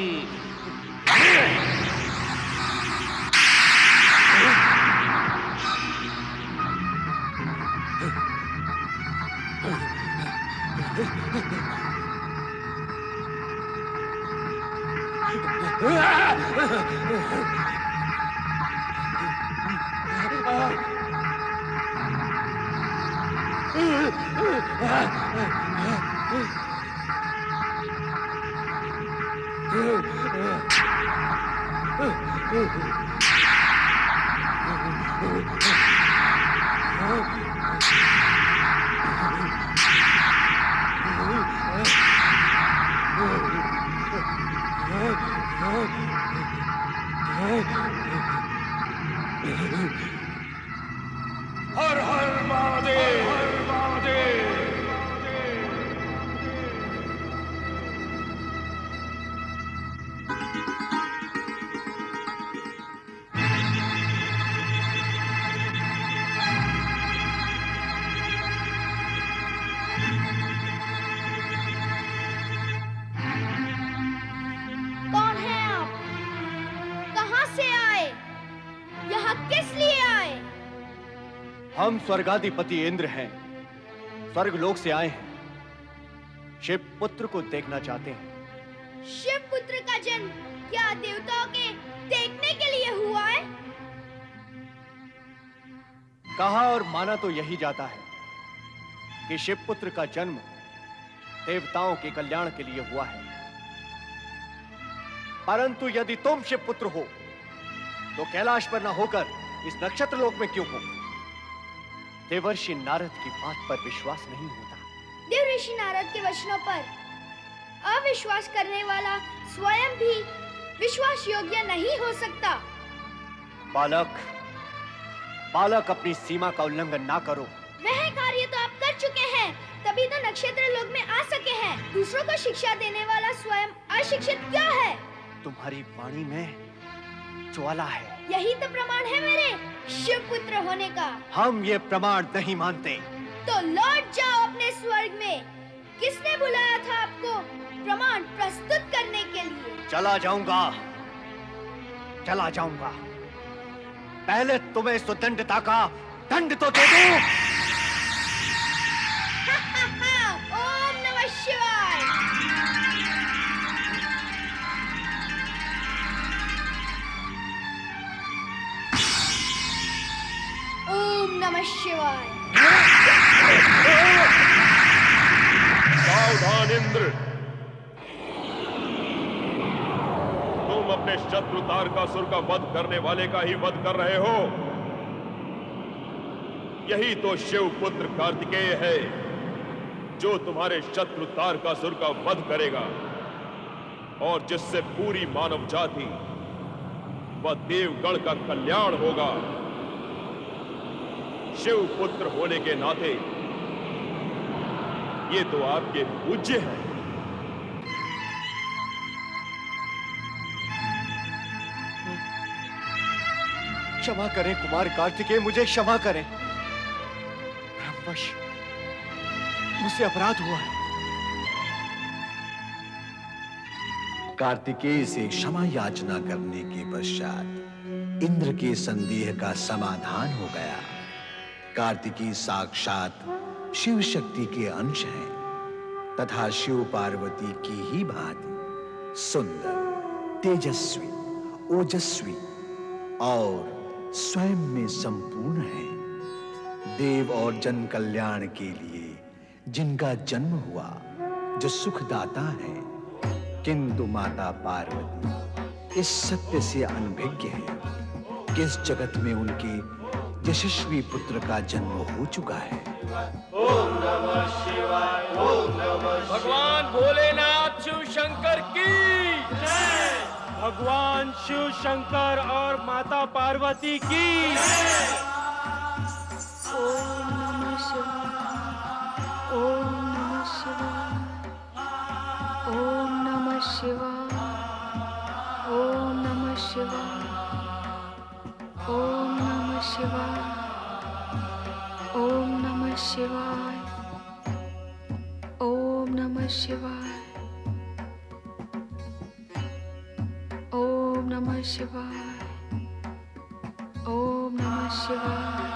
हर हर महादेव, हर महादेव। कौन है आप? कहाँ से आए? यहाँ किस लिए आए? हम स्वर्गाधिपति इंद्र हैं, स्वर्गलोक से आए हैं। शिव पुत्र को देखना चाहते हैं। शिव पुत्र का जन्म क्या देवताओं के देखने के लिए हुआ है? कहा और माना तो यही जाता है कि शिव पुत्र का जन्म देवताओं के कल्याण के लिए हुआ है। परंतु यदि तुम शिव पुत्र हो तो कैलाश पर न होकर इस नक्षत्र लोक में क्यों हो? देवर्षि नारद की बात पर विश्वास नहीं होता। देवर्षि नारद के वचनों पर अविश्वास करने वाला स्वयं भी विश्वास योग्य नहीं हो सकता। बालक अपनी सीमा का उल्लंघन ना करो। वह कार्य तो आप कर चुके हैं, तभी तो नक्षत्र लोक में आ सके हैं। दूसरों को शिक्षा देने वाला स्वयं अशिक्षित क्या है? तुम्हारी वाणी में ज्वाला है। यही तो प्रमाण है मेरे शिव पुत्र होने का। हम ये प्रमाण नहीं मानते। तो लौट जाओ अपने स्वर्ग में। किसने बुलाया था आपको प्रमाण प्रस्तुत करने के लिए? चला जाऊंगा। पहले तुम्हें सुदंडता का दंड तो दे दूं। ओम नमः शिवाय। ओम नमः शिवाय। सावधान इंद्र, तुम अपने शत्रु तारकासुर का वध करने वाले का ही वध कर रहे हो। यही तो शिव पुत्र कार्तिकेय है जो तुम्हारे शत्रु तारकासुर का वध करेगा और जिससे पूरी मानव जाति व देवगण का कल्याण होगा। शिव पुत्र होने के नाते ये तो आपके पूज्य है। क्षमा करें कुमार कार्तिकेय, मुझे क्षमा करें। ब्रह्मवश मुझसे अपराध हुआ है। कार्तिकेय से क्षमा याचना करने के पश्चात इंद्र के संदेह का समाधान हो गया। कार्तिकेय साक्षात शिव शक्ति के अंश हैं तथा शिव पार्वती की ही भांति सुंदर, तेजस्वी, ओजस्वी और स्वयं में संपूर्ण है। देव और जन कल्याण के लिए जिनका जन्म हुआ, जो सुखदाता है, किंतु माता पार्वती इस सत्य से अनभिज्ञ है कि इस जगत में उनके यशस्वी पुत्र का जन्म हो चुका है। ओम नमः शिवाय, ओम नमः शिवाय। भगवान भोलेनाथ शिव शंकर की जय। भगवान शिव शंकर और माता पार्वती की ओम नमः शिवाय, ओम नमः शिवाय, ओम नमः शिवाय, ओम नमः शिवाय, ओम नमः शिवाय, ओम नमः शिवाय, ओम नमः शिवाय, ओम नमः शिवाय, ओम नमः शिवाय।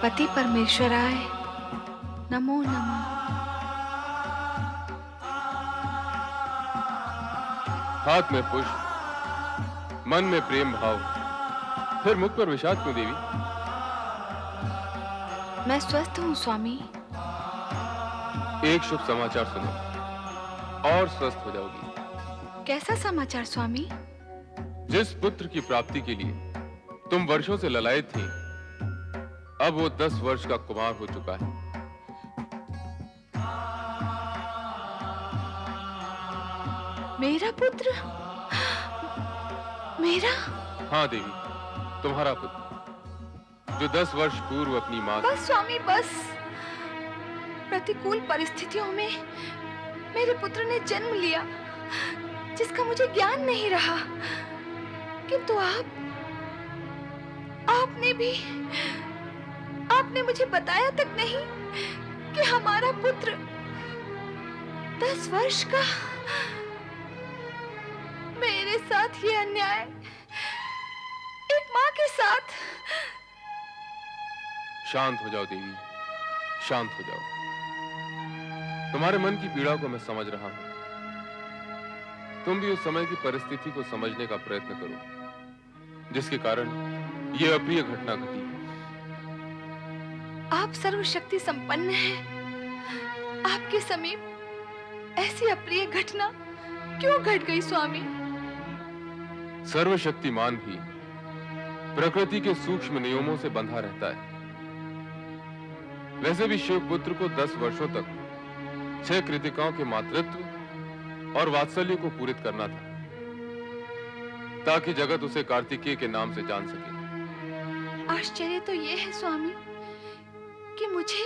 पति परमेश्वराय नमो नमः। हाथ में पुष्प, मन में प्रेम भाव, फिर मुख पर विषाद क्यों देवी? मैं स्वस्थ हूँ स्वामी। एक शुभ समाचार सुनो और स्वस्थ हो जाओगी। कैसा समाचार स्वामी? जिस पुत्र की प्राप्ति के लिए तुम वर्षों से ललायत थी, अब वो 10 वर्ष का कुमार हो चुका है। मेरा पुत्र? मेरा? हाँ देवी, तुम्हारा पुत्र, जो 10 वर्ष पूर्व अपनी माँ बस स्वामी बस। प्रतिकूल परिस्थितियों में मेरे पुत्र ने जन्म लिया, जिसका मुझे ज्ञान नहीं रहा। किंतु आपने मुझे बताया तक नहीं कि हमारा पुत्र 10 वर्ष का। मेरे साथ ये अन्याय, एक माँ के साथ। शांत हो जाओ देवी, शांत हो जाओ। तुम्हारे मन की पीड़ा को मैं समझ रहा हूं। तुम भी उस समय की परिस्थिति को समझने का प्रयत्न करो, जिसके कारण यह अप्रिय घटना घटी। आप सर्वशक्ति संपन्न हैं। आपके समीप ऐसी अप्रिय घटना क्यों घट गई स्वामी? सर्वशक्तिमान भी प्रकृति के सूक्ष्म नियमों से बंधा रहता है। वैसे भी शिवपुत्र को 10 वर्षों तक 6 कृतिकाओं के मातृत्व और वात्सल्य को पूरित करना था, ताकि जगत उसे कार्तिकेय के नाम से जान सके। आश्चर्य तो ये है स्वामी कि मुझे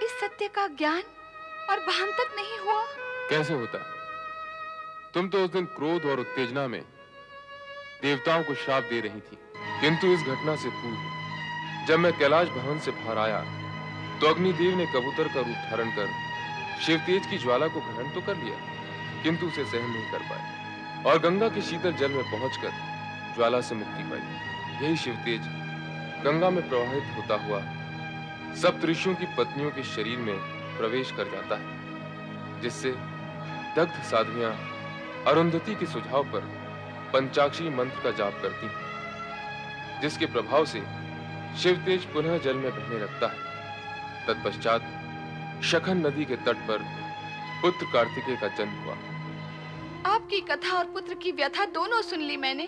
इस सत्य का ज्ञान और भान तक नहीं हुआ। कैसे होता? तुम तो उस दिन क्रोध और उत्तेजना में देवताओं को श्राप दे रही थी। किंतु इस घटना से पूर्व जब मैं कैलाश भवन से बाहर आया, तो अग्निदेव ने कबूतर का रूप धारण कर शिवतेज की ज्वाला को ग्रहण तो कर लिया, किंतु उसे सहन नहीं कर पाए और गंगा के शीतल जल में पहुंचकर ज्वाला से मुक्ति पाई। यही शिवतेज गंगा में प्रवाहित होता हुआ सप्त ऋषियों की पत्नियों के शरीर में प्रवेश कर जाता है, जिससे दग्ध साध्वियां अरुंधति के सुझाव पर पंचाक्षरी मंत्र का जाप करती हैं, जिसके प्रभाव से शिवतेज पुनः जल में बहने लगता है। तत्पश्चात शखन नदी के तट पर पुत्र कार्तिकेय का जन्म हुआ। आपकी कथा और पुत्र की व्यथा दोनों सुन ली मैंने,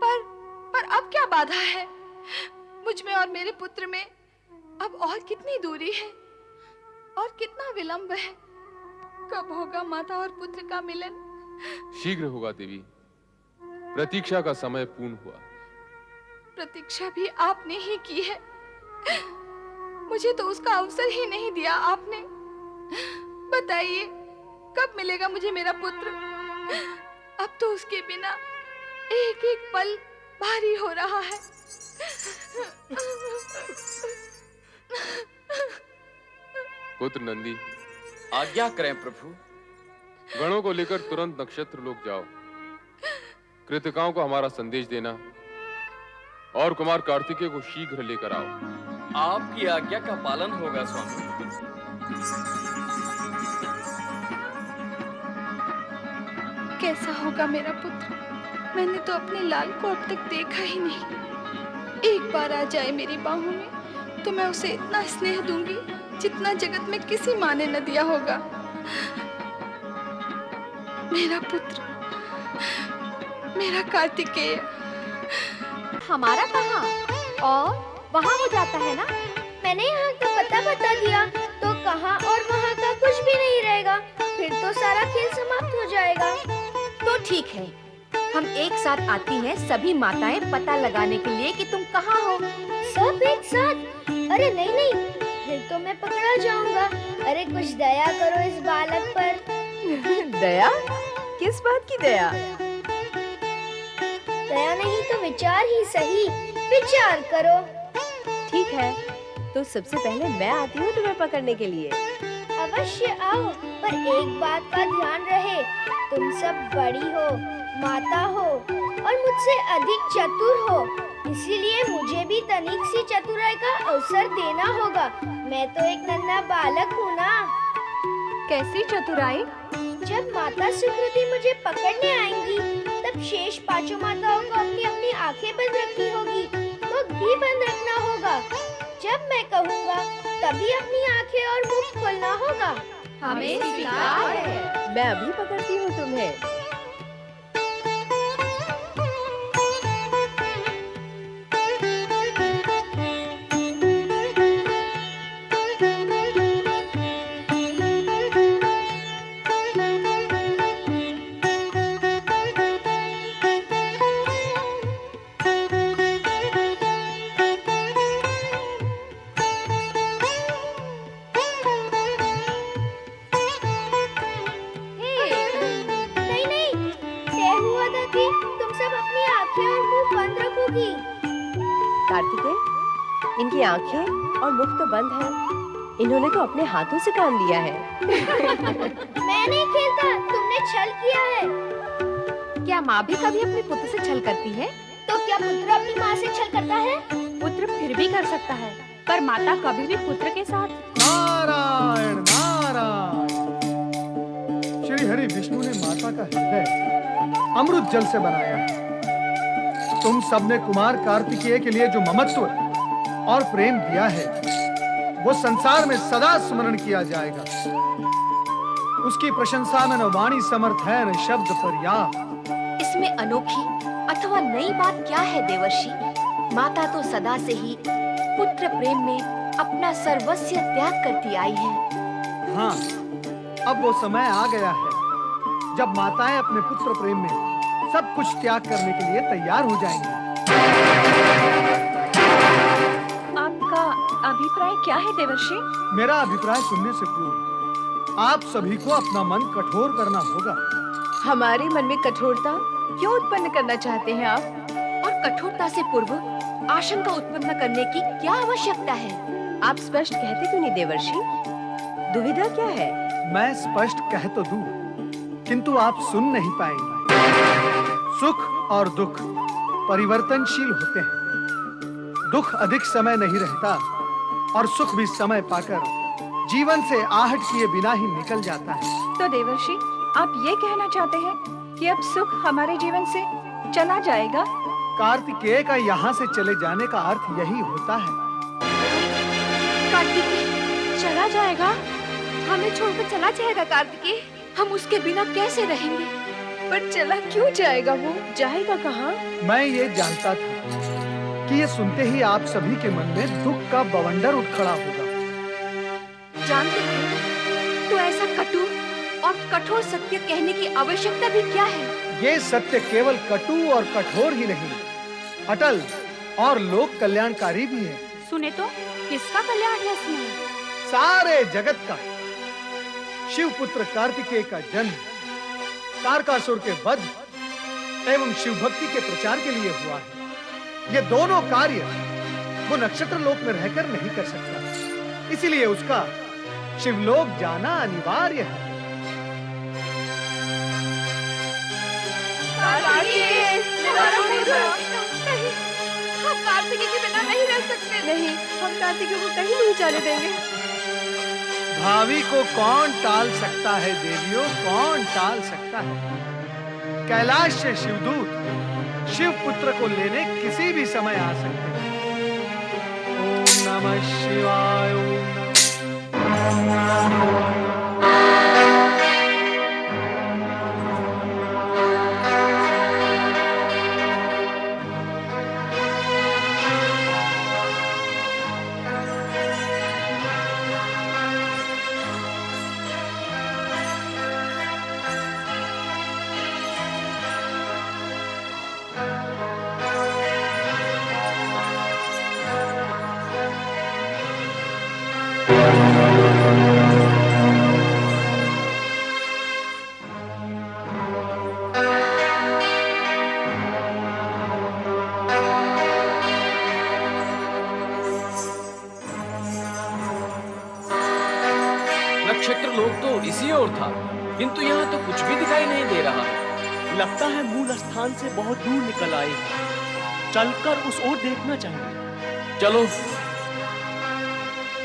पर अब क्या बाधा है? मुझ में और मेरे पुत्र में अब और कितनी दूरी है और कितना विलंब है? कब होगा माता और पुत्र का मिलन? शीघ्र होगा देवी, प्रतीक्षा का समय पूर्ण हुआ। प्रतीक्षा भी आपने ही की है, मुझे तो उसका अवसर ही नहीं दिया आपने। बताइए कब मिलेगा मुझे मेरा पुत्र? अब तो उसके बिना एक एक पल भारी हो रहा है। पुत्र नंदी, आज्ञा करें प्रभु। गणों को लेकर तुरंत नक्षत्र लोक जाओ। कृतिकाओं को हमारा संदेश देना और कुमार कार्तिकेय को शीघ्र लेकर आओ। आपकी आज्ञा का पालन होगा स्वामी। कैसा होगा मेरा पुत्र? मैंने तो अपने लाल को अब तक देखा ही नहीं। एक बार आ जाए मेरी बाहों में तो मैं उसे इतना स्नेह दूंगी जितना जगत में किसी माँ ने न दिया होगा। मेरा पुत्र, मेरा कार्तिकेय। हमारा कहाँ? और वहाँ हो जाता है ना? मैंने यहाँ का पता बता दिया तो कहाँ और वहाँ का कुछ भी नहीं रहेगा। फिर तो सारा खेल समाप्त हो जाएगा। तो ठीक है, हम एक साथ आती हैं सभी माताएं पता लगाने के लिए कि तुम कहाँ हो। सब एक साथ? अरे नहीं नहीं, फिर तो मैं पकड़ा जाऊंगा। अरे कुछ दया करो इस बालक पर। दया? किस बात की दया? दया नहीं तो विचार ही सही। विचार करो। ठीक है, तो सबसे पहले मैं आती हूँ तुम्हें पकड़ने के लिए। अवश्य आओ, पर एक बात का ध्यान रहे, तुम सब बड़ी हो, माता हो और मुझसे अधिक चतुर हो, इसीलिए मुझे भी तनिक सी चतुराई का अवसर देना होगा। मैं तो एक नन्हा बालक हूँ ना। कैसी चतुराई? जब माता सुकृति मुझे पकड़ने आएंगी, तब शेष पांचों माताओं को अपनी अपनी आंखें बंद रखनी होगी, मुख भी बंद रखना होगा। जब मैं कहूँगा तभी अपनी आंखें और मुख खोलना होगा। हमें स्वीकार है। मैं अभी पकड़ती हूँ तुम्हें। कार्तिकेय, इनकी आंखें और मुख तो बंद हैं। इन्होंने तो अपने हाथों से काम लिया है। मैं नहीं खेलता, तुमने छल किया है। क्या माँ भी कभी अपने पुत्र से छल करती है? तो क्या पुत्र अपनी माँ से छल करता है? पुत्र फिर भी कर सकता है, पर माता कभी भी पुत्र के साथ। नारायण नारायण। श्री हरि विष्णु ने माता का हृदय अमृत जल से बनाया है। तुम सबने कुमार कार्तिकेय के लिए जो ममत्व और प्रेम दिया है, वो संसार में सदा स्मरण किया जाएगा। उसकी प्रशंसा में न वाणी समर्थ है, न शब्द पर्याप्त। इसमें अनोखी अथवा नई बात क्या है देवर्षि? माता तो सदा से ही पुत्र प्रेम में अपना सर्वस्व त्याग करती आई है। हाँ, अब वो समय आ गया है जब माताएं अपने पुत्र प्रेम में सब कुछ त्याग करने के लिए तैयार हो जाएंगी। आपका अभिप्राय क्या है देवर्षि? मेरा अभिप्राय सुनने से पूर्व आप सभी को अपना मन कठोर करना होगा। हमारे मन में कठोरता क्यों उत्पन्न करना चाहते हैं आप? और कठोरता से पूर्व आशंका उत्पन्न करने की क्या आवश्यकता है? आप स्पष्ट कहते क्यों नहीं देवर्षि? दुविधा क्या है? मैं स्पष्ट कह तो दूं, किंतु आप सुन नहीं पाएंगे। सुख और दुख परिवर्तनशील होते हैं। दुख अधिक समय नहीं रहता और सुख भी समय पाकर जीवन से आहट किए बिना ही निकल जाता है। तो देवर्षि, आप ये कहना चाहते हैं कि अब सुख हमारे जीवन से चला जाएगा? कार्तिकेय का यहाँ से चले जाने का अर्थ यही होता है। कार्तिकेय चला जाएगा? हमें छोड़कर चला जाएगा कार्तिकेय? हम उसके बिना कैसे रहेंगे? पर चला क्यों जाएगा? वो जाएगा कहाँ? मैं ये जानता था कि ये सुनते ही आप सभी के मन में दुख का बवंडर उठ खड़ा होगा। जानते थे तो ऐसा कटु और कठोर सत्य कहने की आवश्यकता भी क्या है? ये सत्य केवल कटु और कठोर ही नहीं, अटल और लोक कल्याणकारी भी है। सुने तो किसका कल्याण है इसमें? सारे जगत का। शिव पुत्र कार्तिकेय का जन्म, तारकासुर के वध एवं शिव भक्ति के प्रचार के लिए हुआ है। ये दोनों कार्य वो नक्षत्र लोक में रहकर नहीं कर सकता, इसीलिए उसका शिवलोक जाना अनिवार्य है। हम कार्तिकेय के बिना नहीं रह सकते। नहीं, हम कार्तिकेय को कहीं नहीं जाने देंगे। भावी को कौन टाल सकता है देवियों, कौन टाल सकता है? कैलाश से शिवदूत शिव पुत्र को लेने किसी भी समय आ सकते हैं। ओम नमः शिवाय। ओम नमः नक्षत्र लोक तो इसी ओर था, किंतु यहाँ तो कुछ भी दिखाई नहीं दे रहा। लगता है मूल स्थान से बहुत दूर निकल आए हैं। चलकर उस ओर देखना चाहिए। चलो।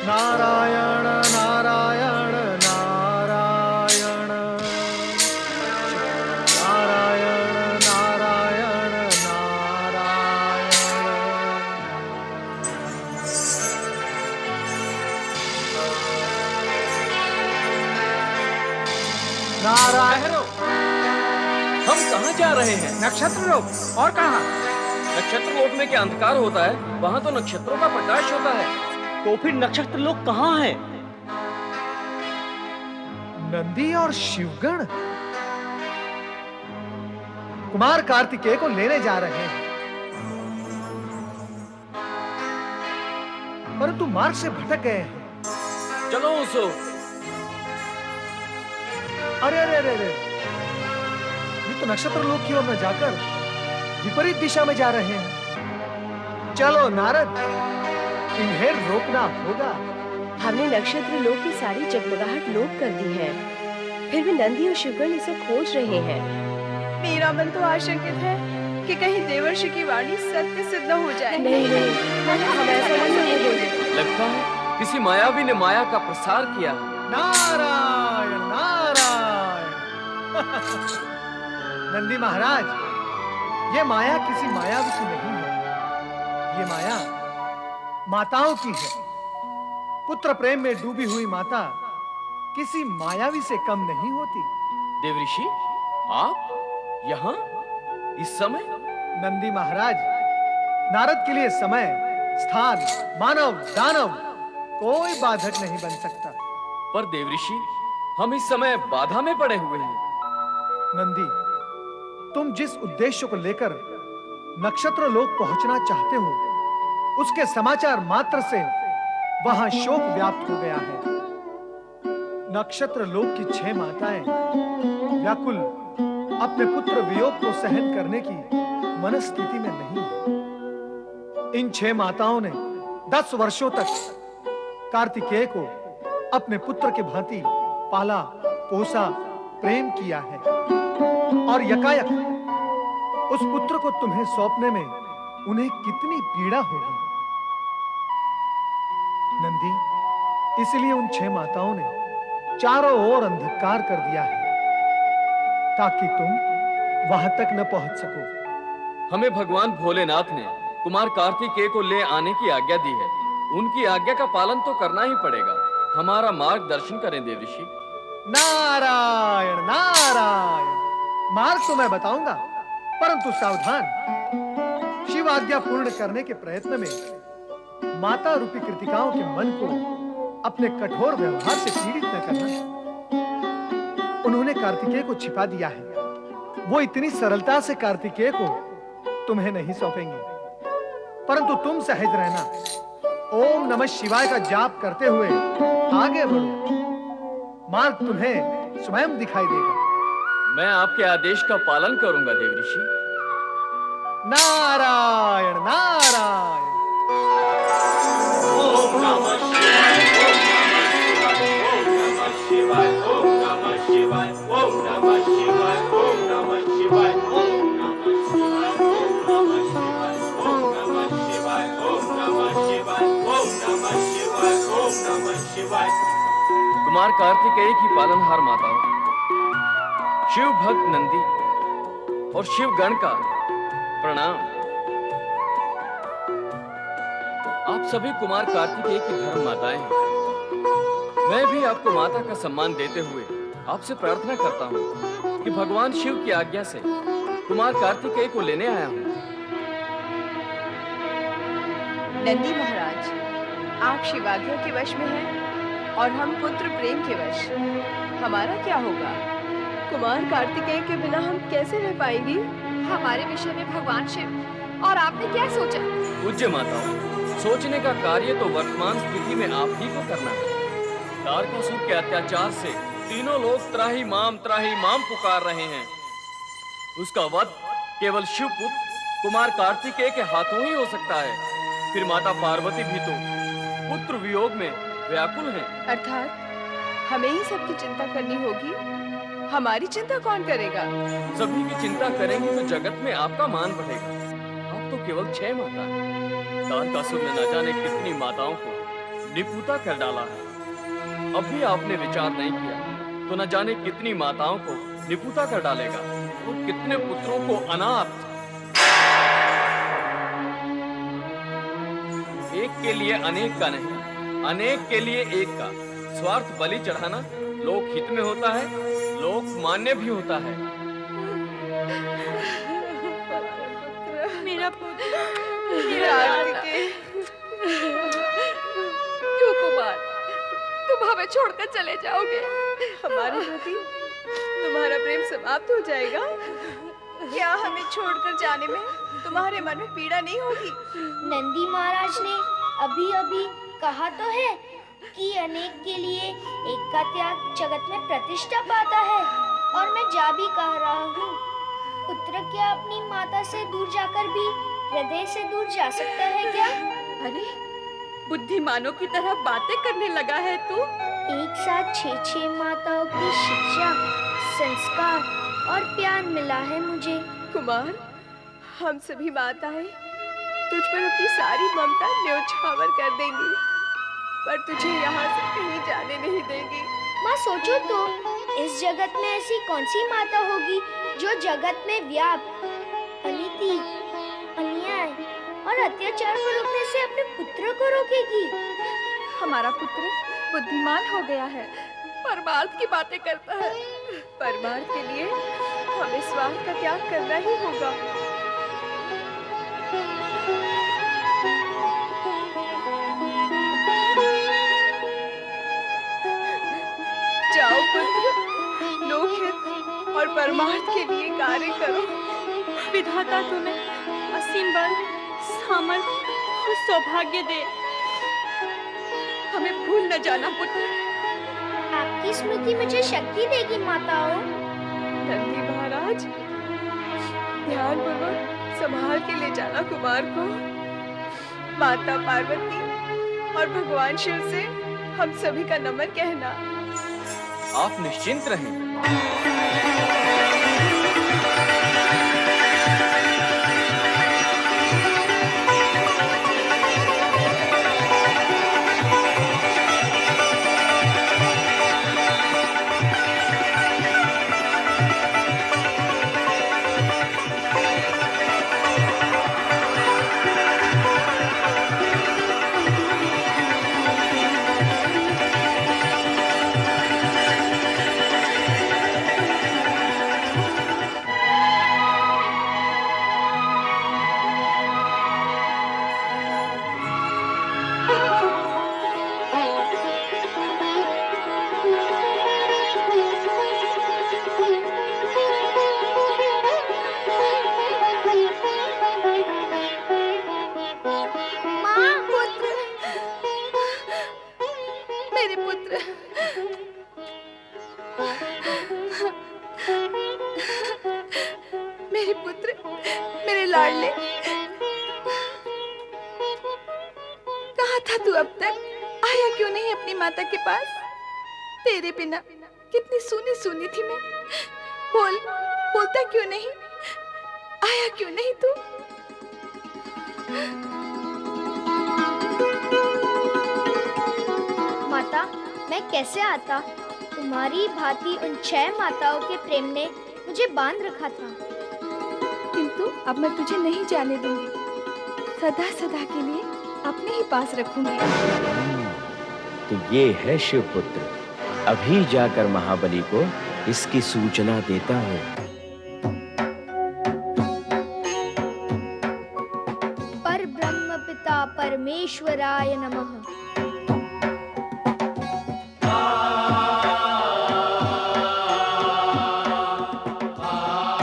नारायण नारायण नारायण नारायण नारायण नारायण। हम कहाँ जा रहे हैं? नक्षत्र लोक। और कहाँ? नक्षत्र लोक में क्या अंधकार होता है? वहाँ तो नक्षत्रों का प्रकाश होता है। तो फिर नक्षत्र लोक कहाँ है? नंदी और शिवगण कुमार कार्तिकेय को लेने जा रहे हैं, परंतु मार्ग से भटक गए हैं। चलो उसो। अरे अरे अरे अरे, ये तो नक्षत्र लोक की ओर न जाकर विपरीत दिशा में जा रहे हैं। चलो नारद, इन्हें रोकना होगा। हमने नक्षत्र लोक की सारी जगमगाहट लोप कर दी है, फिर भी नंदी और शिवगण इसे खोज रहे हैं। मेरा मन तो आशंकित है कि कहीं देवर्षि की वाणी सत्य सिद्ध हो जाए। नहीं नहीं, हम ऐसा नहीं बोले। लगता है किसी मायावी ने माया का प्रसार किया। नारायण नारायण। नंदी महाराज, ये माया किसी मायावी की नहीं है, ये माया माताओं की है। पुत्र प्रेम में डूबी हुई माता किसी मायावी से कम नहीं होती। देवऋषि, आप यहाँ इस समय? नंदी महाराज, नारद के लिए समय, स्थान, मानव, दानव कोई बाधक नहीं बन सकता। पर देवऋषि, हम इस समय बाधा में पड़े हुए हैं। नंदी, तुम जिस उद्देश्य को लेकर नक्षत्र लोक पहुंचना चाहते हो, उसके समाचार मात्र से वहां शोक व्याप्त हो गया है। नक्षत्र लोक की 6 माताएं व्याकुल अपने पुत्र वियोग को सहन करने की मनस्थिति में नहीं है। इन 6 माताओं ने 10 वर्षों तक कार्तिकेय को अपने पुत्र के भांति पाला, पोसा, प्रेम किया है, और यकायक उस पुत्र को तुम्हें सौंपने में उन्हें कितनी पीड़ा होगी। नंदी, इसलिए उन 6 माताओं ने चारों ओर अंधकार कर दिया है, ताकि तुम वहां तक न पहुंच सको। हमें भगवान भोलेनाथ ने कुमार कार्तिकेय को ले आने की आज्ञा दी है। उनकी आज्ञा का पालन तो करना ही पड़ेगा। हमारा मार्गदर्शन करें देवऋषि। नारायण नारायण। मार्ग तो मैं बताऊंगा, परंतु सावधान। शिव आज्ञा पूर्ण करने के प्रयत्न में माता रूपी कृतिकाओं के मन को अपने कठोर व्यवहार से पीड़ित न करना। उन्होंने कार्तिकेय को छिपा दिया है। वो इतनी सरलता से कार्तिकेय को तुम्हें नहीं सौंपेंगे, परंतु तुम सहज रहना। ओम नमः शिवाय का जाप करते हुए आगे बढ़ो। मार्ग तुम्हें स्वयं दिखाई देगा। मैं आपके आदेश का पालन करूंगा देवऋषि। नारायण नारायण। ओम नमः शिवाय, ओम नमः शिवाय, ओम शिवाय ओम नमः शिवाय ओम नमः शिवाय ओम नमः शिवाय ओम नमः शिवाय ओम नमः शिवाय ओम नमः शिवाय ओम नमः शिवाय ओम नमः शिवाय ओम नमः शिवाय। कुमार कार्तिकेय की पालनहार माताओं, शिव भक्त नंदी और शिव गण का प्रणाम। आप सभी कुमार कार्तिकेय की धर्म माताएं हैं। मैं भी आपको माता का सम्मान देते हुए आपसे प्रार्थना करता हूँ कि भगवान शिव की आज्ञा से कुमार कार्तिकेय को लेने आया हूँ। नंदी महाराज, आप शिवाज्ञा के वश में हैं और हम पुत्र प्रेम के वश। हमारा क्या होगा? कुमार कार्तिकेय के बिना हम कैसे रह पाएंगे? हमारे विषय में भगवान शिव और आपने क्या सोचा? पूज्य माताओं, सोचने का कार्य तो वर्तमान स्थिति में आप ही को करना है। तारकासुर के अत्याचार से तीनों लोग त्राही माम पुकार रहे हैं। उसका वध केवल शिवपुत्र कुमार कार्तिकेय के हाथों ही हो सकता है। फिर माता पार्वती भी तो पुत्र वियोग में व्याकुल हैं। अर्थात हमें ही सबकी चिंता करनी होगी। हमारी चिंता कौन करेगा? सभी की चिंता करेंगे तो जगत में आपका मान बढ़ेगा। आप तो केवल 6 माता हैं। तारकासुर ने न जाने कितनी माताओं को निपुता कर डाला है। अब भी आपने विचार नहीं किया तो न जाने कितनी माताओं को निपुता कर डालेगा और कितने पुत्रों को अनाथ। एक के लिए अनेक का नहीं, अनेक के लिए एक का स्वार्थ बलि चढ़ाना लोक हित में होता है, लोक मान्य भी होता है। मेरा पुत्र, क्यों कुमार, तुम हमें छोड़कर चले जाओगे? हमारे प्रति तुम्हारा प्रेम समाप्त हो जाएगा? क्या हमें छोड़कर जाने में तुम्हारे मन में पीड़ा नहीं होगी? नंदी महाराज ने अभी अभी कहा तो है कि अनेक के लिए एक का त्याग जगत में प्रतिष्ठा पाता है, और मैं जा भी कह रहा हूँ। पुत्र क्या अपनी माता से दूर जाकर भी हृदय से दूर जा सकता है क्या? अरे बुद्धिमानों की तरह बातें करने लगा है तू। एक साथ 6 माताओं की शिक्षा, संस्कार और प्यार मिला है मुझे। कुमार, हम सभी माताएं तुझ पर अपनी सारी ममता न्योछावर कर देंगी, पर तुझे यहाँ से कहीं जाने नहीं देंगी। माँ सोचो तो, इस जगत में ऐसी कौन सी माता होगी जो जगत में व्याप, अनीति, अन्याय और अत्याचार को रोकने से अपने पुत्र को रोकेगी? हमारा पुत्र बुद्धिमान हो गया है, परमार्थ की बातें करता है। परमार्थ के लिए हमें स्वार्थ का त्याग करना ही होगा। जाओ पुत्र, लोकहित और परमार्थ के लिए कार्य करो। विधाता तुम्हें असीम बल, सामर्थ्य और सौभाग्य दे। हमें भूल न जाना पुत्र। आपकी स्मृति मुझे शक्ति देगी माताओं। नंदी महाराज, ध्यानपूर्वक संभाल के ले जाना कुमार को। माता पार्वती और भगवान शिव से हम सभी का नमन कहना। आप निश्चिंत रहें। मेरे पुत्र, मेरे लाडले, कहाँ था तू अब तक? आया क्यों नहीं अपनी माता के पास? तेरे बिना कितनी सूनी सूनी थी मैं। बोलता क्यों नहीं? आया क्यों नहीं तू? माता, मैं कैसे आता? तुम्हारी भांति उन 6 माताओं के प्रेम ने मुझे बांध रखा था। किंतु अब मैं तुझे नहीं जाने दूंगी। सदा सदा के लिए अपने ही पास रखूंगी। तो ये है शिवपुत्र। अभी जाकर महाबली को इसकी सूचना देता हूँ। पर ब्रह्म पिता परमेश्वराय नमः।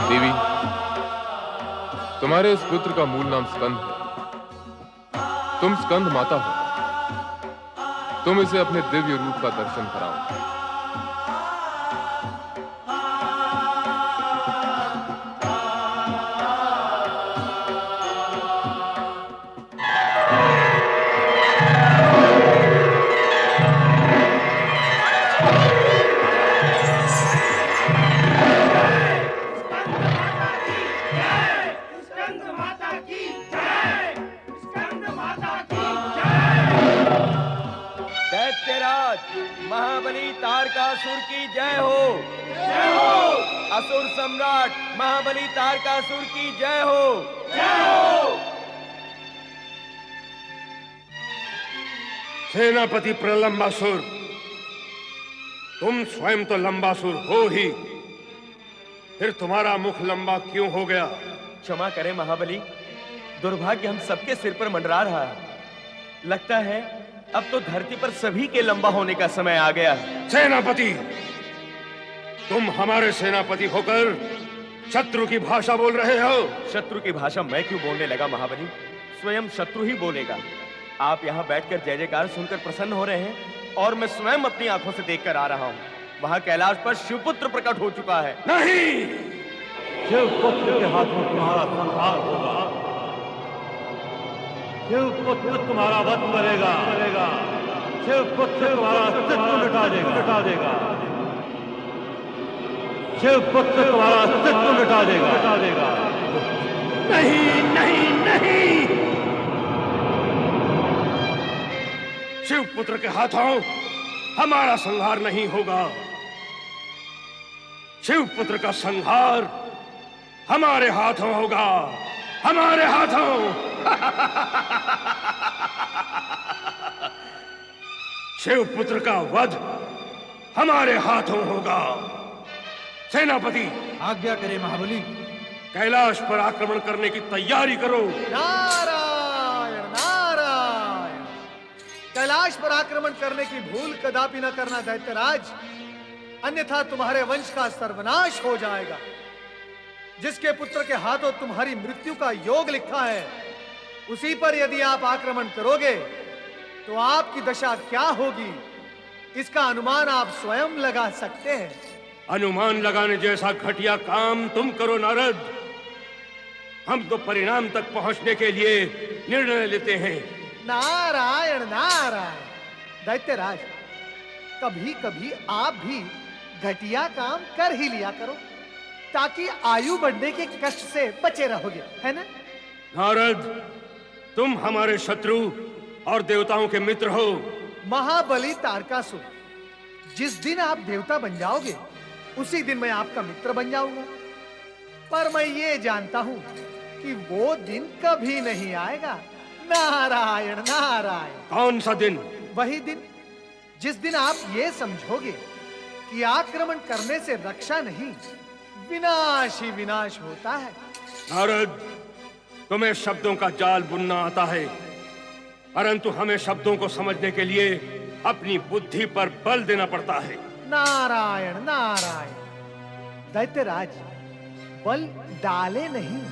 देवी, तुम्हारे इस पुत्र का मूल नाम स्कंद है। तुम स्कंद माता हो। तुम इसे अपने दिव्य रूप का दर्शन कराओ। महाबली तारकासुर की जय हो। जय हो। असुर सम्राट महाबली तारकासुर की जय हो। जय हो। सेनापति प्रलंबासुर, तुम स्वयं तो लंबासुर हो ही, फिर तुम्हारा मुख लंबा क्यों हो गया? क्षमा करें महाबली, दुर्भाग्य हम सबके सिर पर मंडरा रहा है। लगता है अब तो धरती पर सभी के लंबा होने का समय आ गया है। सेनापति, तुम हमारे सेनापति होकर शत्रु की भाषा बोल रहे हो। शत्रु की भाषा मैं क्यों बोलने लगा महाबली? स्वयं शत्रु ही बोलेगा। आप यहाँ बैठकर जय जयकार सुनकर प्रसन्न हो रहे हैं और मैं स्वयं अपनी आंखों से देखकर आ रहा हूँ। वहाँ कैलाश पर शिवपुत्र प्रकट हो चुका है। नहीं, शिवपुत्र के हाथों तुम्हारा संहार होगा। शिवपुत्र तुम्हारा वध करेगा। शिवपुत्र तुम्हारा अस्तित्व मिटा देगा। शिवपुत्र तुम्हारा अस्तित्व मिटा देगा। नहीं नहीं नहीं, शिवपुत्र के हाथों हमारा संहार नहीं होगा। शिवपुत्र का संहार हमारे हाथों होगा। हमारे हाथों। शिवपुत्र का वध हमारे हाथों होगा। सेनापति, आज्ञा करे महाबली। कैलाश पर आक्रमण करने की तैयारी करो। नारायण नारायण। कैलाश पर आक्रमण करने की भूल कदापि न करना दैत्यराज, अन्यथा तुम्हारे वंश का सर्वनाश हो जाएगा। जिसके पुत्र के हाथों तुम्हारी मृत्यु का योग लिखा है, उसी पर यदि आप आक्रमण करोगे तो आपकी दशा क्या होगी, इसका अनुमान आप स्वयं लगा सकते हैं। अनुमान लगाने जैसा घटिया काम तुम करो नारद। हम तो परिणाम तक पहुंचने के लिए निर्णय लेते हैं। नारायण नारायण। दैत्यराज, कभी कभी आप भी घटिया काम कर ही लिया करो, ताकि आयु बढ़ने के कष्ट से बचे रहोगे, है ना? नारद, तुम हमारे शत्रु और देवताओं के मित्र हो। महाबली तारकासुर, जिस दिन आप देवता बन जाओगे उसी दिन मैं आपका मित्र बन जाऊंगा। पर मैं ये जानता हूं कि वो दिन कभी नहीं आएगा। नारायण नारायण। कौन सा दिन? वही दिन जिस दिन आप ये समझोगे कि आक्रमण करने से रक्षा नहीं, विनाश ही विनाश होता है। नारद, तुम्हें शब्दों का जाल बुनना आता है, परंतु हमें शब्दों को समझने के लिए अपनी बुद्धि पर बल देना पड़ता है। नारायण नारायण। दैत्यराज, बल डाले नहीं,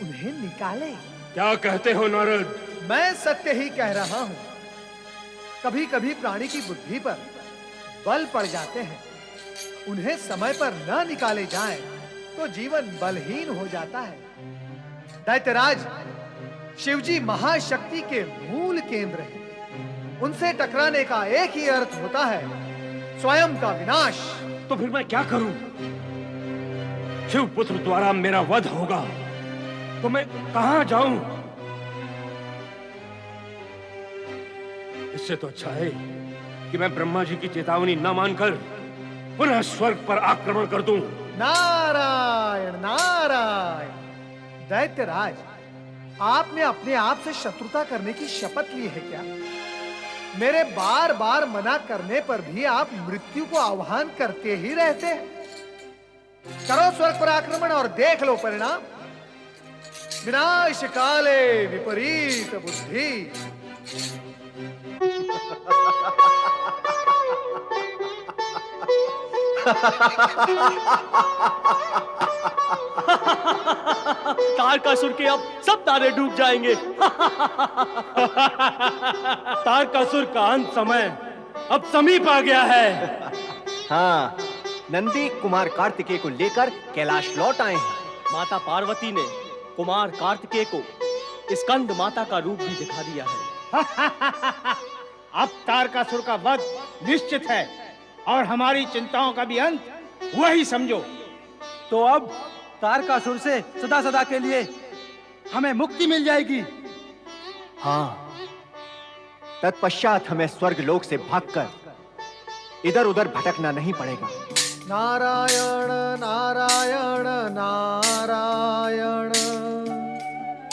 उन्हें निकाले। क्या कहते हो नारद? मैं सत्य ही कह रहा हूं। कभी कभी प्राणी की बुद्धि पर बल पड़ जाते हैं, उन्हें समय पर न निकाले जाएं तो जीवन बलहीन हो जाता है। दैत्यराज, शिवजी महाशक्ति के मूल केंद्र हैं। उनसे टकराने का एक ही अर्थ होता है स्वयं का विनाश। तो फिर मैं क्या करूं? शिवपुत्र द्वारा मेरा वध होगा तो मैं कहां जाऊं? इससे तो अच्छा है कि मैं ब्रह्मा जी की चेतावनी न मानकर पुनः स्वर्ग पर आक्रमण कर दूं। नारायण नारायण। दैत्यराज, आपने अपने आप से शत्रुता करने की शपथ ली है क्या? मेरे बार बार मना करने पर भी आप मृत्यु को आह्वान करते ही रहते हैं। करो स्वर्ग पर आक्रमण और देख लो परिणाम। विनाश काले विपरीत बुद्धि। तारकासुर के अब सब तारे डूब जाएंगे। तारकासुर का अंत समय अब समीप आ गया है। हाँ, नंदी कुमार कार्तिकेय को लेकर कैलाश लौट आए हैं। माता पार्वती ने कुमार कार्तिकेय को स्कंद माता का रूप भी दिखा दिया है। अब तारकासुर का वध निश्चित है और हमारी चिंताओं का भी अंत वही समझो। तो अब तारकासुर से सदा सदा के लिए हमें मुक्ति मिल जाएगी। हाँ, तत्पश्चात हमें स्वर्ग लोक से भागकर इधर उधर भटकना नहीं पड़ेगा। नारायण नारायण नारायण,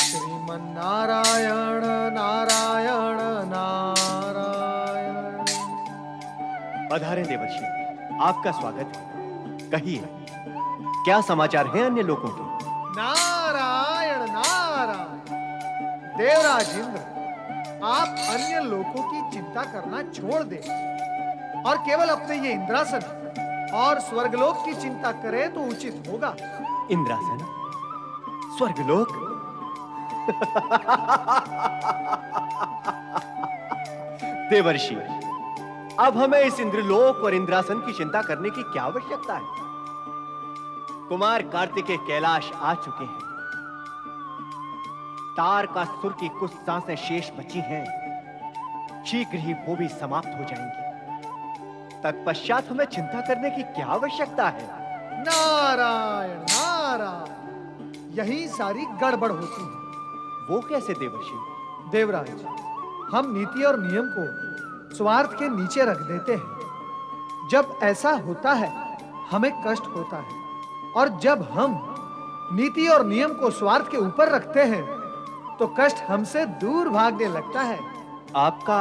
श्रीमन नारायण नारायण नारायण। पधारे देवर्षि, आपका स्वागत है। कहिए, क्या समाचार हैं अन्य लोगों के? नारायण नारायण। देवराज इंद्र, आप अन्य लोगों की चिंता करना छोड़ दें और केवल अपने ये इंद्रासन और स्वर्गलोक की चिंता करें तो उचित होगा। इंद्रासन, स्वर्गलोक? देवर्षि, अब हमें इस इंद्रलोक और इंद्रासन की चिंता करने की क्या आवश्यकता है? कुमार कार्तिकेय कैलाश आ चुके हैं। तारकासुर की कुछ सांसें शेष बची हैं, शीघ्र ही वो भी समाप्त हो जाएंगी। तत्पश्चात हमें चिंता करने की क्या आवश्यकता है? नारायण नारायण, यही सारी गड़बड़ होती है। वो कैसे देवर्षि? देवराज, हम नीति और नियम को स्वार्थ के नीचे रख देते हैं। जब ऐसा होता है हमें कष्ट होता है, और जब हम नीति और नियम को स्वार्थ के ऊपर रखते हैं तो कष्ट हमसे दूर भागने लगता है। आपका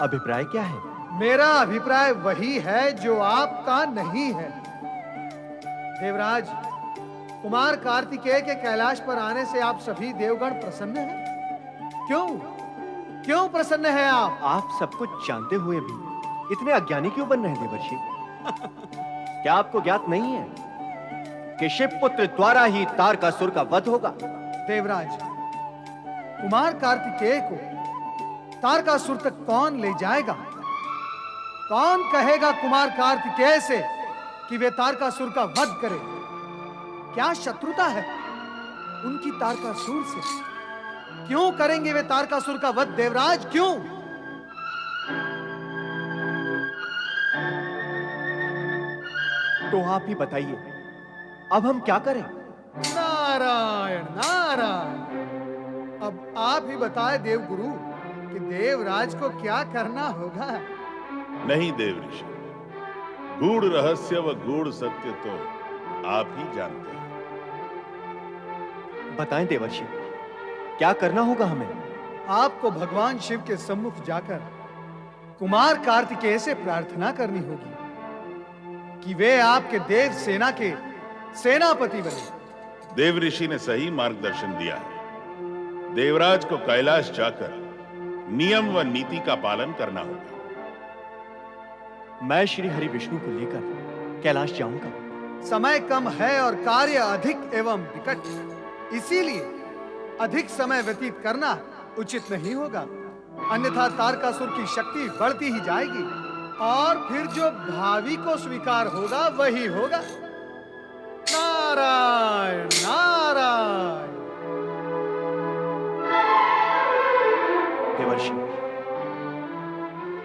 अभिप्राय क्या है? मेरा अभिप्राय वही है जो आपका नहीं है। देवराज, कुमार कार्तिकेय के कैलाश पर आने से आप सभी देवगण प्रसन्न हैं? क्यों क्यों प्रसन्न हैं आप? आप सब कुछ जानते हुए भी इतने अज्ञानी क्यों बन रहे हैं देवर्षि? क्या आपको ज्ञात नहीं है कि शिवपुत्र द्वारा ही तारकासुर का वध होगा? देवराज, कुमार कार्तिकेय को तारकासुर तक कौन ले जाएगा? कौन कहेगा कुमार कार्तिकेय से कि वे तारकासुर का वध करें? क्या शत्रुता है उनकी तारकासुर से? क्यों करेंगे वे तारकासुर का वध देवराज, क्यों? तो आप ही बताइए, अब हम क्या करें? नारायण नारायण। अब आप ही बताए देवगुरु कि देवराज को क्या करना होगा। नहीं देवऋषि, गूढ़ रहस्य व गूढ़ सत्य तो आप ही जानते हैं। बताएं देवर्षि, क्या करना होगा हमें? आपको भगवान शिव के सम्मुख जाकर कुमार कार्तिकेय से प्रार्थना करनी होगी कि वे आपके देव सेना के सेनापति बने। देवऋषि ने सही मार्गदर्शन दिया है। देवराज को कैलाश जाकर नियम व नीति का पालन करना होगा। मैं श्री हरि विष्णु को लेकर कैलाश जाऊंगा। समय कम है और कार्य अधिक एवं विकट, इसीलिए अधिक समय व्यतीत करना उचित नहीं होगा, अन्यथा तारकासुर की शक्ति बढ़ती ही जाएगी और फिर जो भावी को स्वीकार होगा वही होगा। नारायण नारायण। देवर्षि,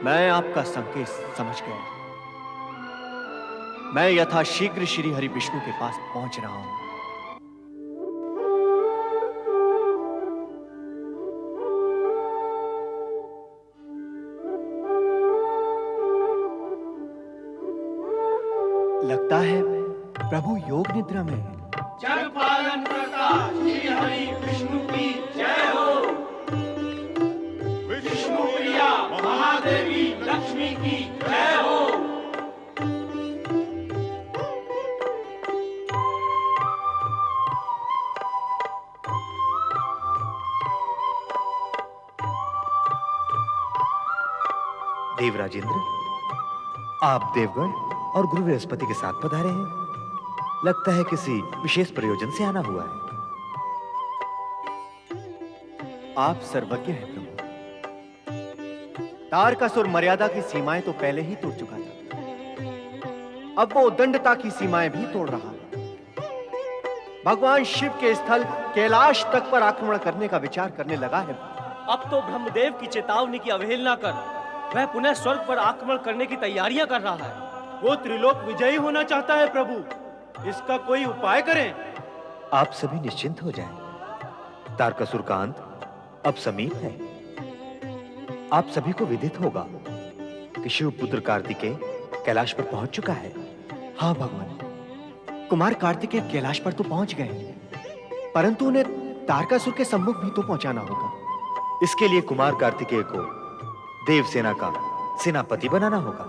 मैं आपका संकेत समझ गया। मैं यथाशीघ्र श्री हरि विष्णु के पास पहुंच रहा हूं। लगता है प्रभु योग निद्रा में है। जग पालन करता श्री हरि विष्णु की जय हो। विष्णु प्रिया महादेवी लक्ष्मी की जय हो। देवराजेंद्र, आप देवगण और गुरु बृहस्पति के साथ पधारे हैं। लगता है किसी विशेष प्रयोजन से आना हुआ है। आप सर्वज्ञ हैं प्रभु। तारकासुर मर्यादा की सीमाएं तो पहले ही तोड़ चुका था, अब वो उद्दंडता की सीमाएं भी तोड़ रहा है। भगवान शिव के स्थल कैलाश तक पर आक्रमण करने का विचार करने लगा है। अब तो ब्रह्मदेव की चेतावनी की अवहेलना कर वह पुनः स्वर्ग पर आक्रमण करने की तैयारियां कर रहा है। वो त्रिलोक विजयी होना चाहता है प्रभु, इसका कोई उपाय करें। आप सभी निश्चिंत हो जाएं। तारकासुर का अंत अब समीप है। आप सभी को विदित होगा कि शिव पुत्र कार्तिकेय कैलाश पर पहुंच चुका है। हाँ भगवान, कुमार कार्तिकेय कैलाश पर तो पहुंच गए, परंतु उन्हें तारकासुर के सम्मुख भी तो पहुंचाना होगा। इसके लिए कुमार कार्तिकेय को देवसेना का सेनापति बनाना होगा।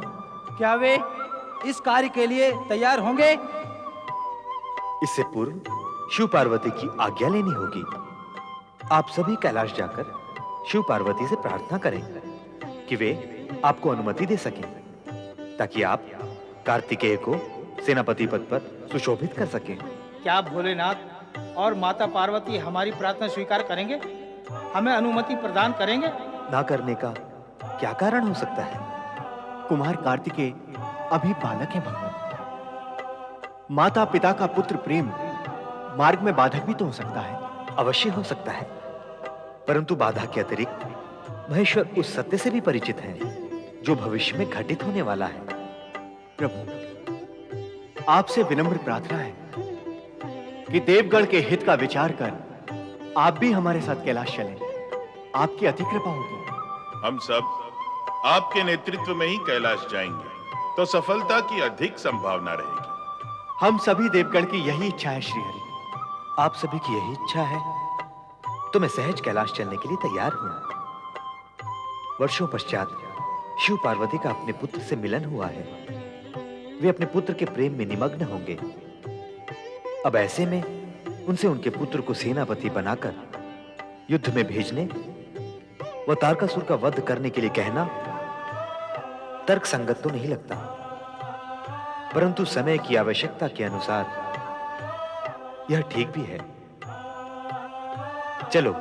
क्या वे इस कार्य के लिए तैयार होंगे? इससे पूर्व शिव पार्वती की आज्ञा लेनी होगी। आप सभी कैलाश जाकर शिव पार्वती से प्रार्थना करें कि वे आपको अनुमति दे सकें, ताकि आप कार्तिकेय को सेनापति पद पर सुशोभित कर सकें। क्या भोलेनाथ और माता पार्वती हमारी प्रार्थना स्वीकार करेंगे? हमें अनुमति प्रदान करेंगे? ना करने का क्या कारण हो सकता है? कुमार कार्तिकेय अभी बालक है भगवान। माता पिता का पुत्र प्रेम मार्ग में बाधक भी तो हो सकता है। अवश्य हो सकता है, परंतु बाधा के अतिरिक्त महेश्वर उस सत्य से भी परिचित हैं जो भविष्य में घटित होने वाला है। प्रभु, आपसे विनम्र प्रार्थना है कि देवगण के हित का विचार कर आप भी हमारे साथ कैलाश चलें। आपकी अति कृपा होगी। हम सब आपके नेतृत्व में ही कैलाश जाएंगे, तो सफलता की अधिक संभावना रहेगी। हम सभी देवगण की यही इच्छा है श्री हरि। आप सभी की यही इच्छा है तो मैं सहज कैलाश चलने के लिए तैयार हूं। वर्षों पश्चात शिव पार्वती का अपने पुत्र से मिलन हुआ है। वे अपने पुत्र के प्रेम में निमग्न होंगे। अब ऐसे में उनसे उनके पुत्र को सेनापति बनाकर युद्ध में भेजने व तारकासुर का वध करने के लिए कहना तर्क संगत तो नहीं लगता, परंतु समय की आवश्यकता के अनुसार यह ठीक भी है। चलो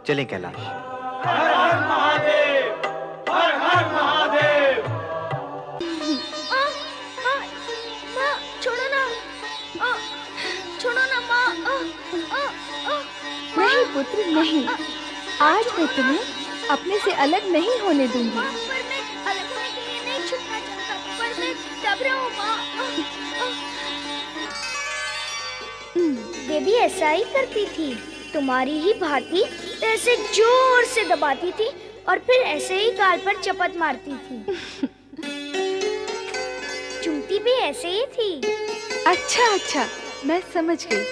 चलें कैलाश। हर हर महादेव, हर हर महादेव। माँ छोड़ो ना, छोड़ो ना माँ। नहीं पुत्र नहीं, आज मैं तुम्हें अपने से अलग नहीं होने दूंगी। पर मैं अलग होने के लिए नहीं छूटना चाहता, पर मैं दब रहा हूँ माँ। देवी ऐसा ही करती थी, तुम्हारी ही भांति ऐसे जोर से दबाती थी और फिर ऐसे ही गाल पर चपत मारती थी। चूमती भी ऐसे ही थी। अच्छा अच्छा, मैं समझ गई।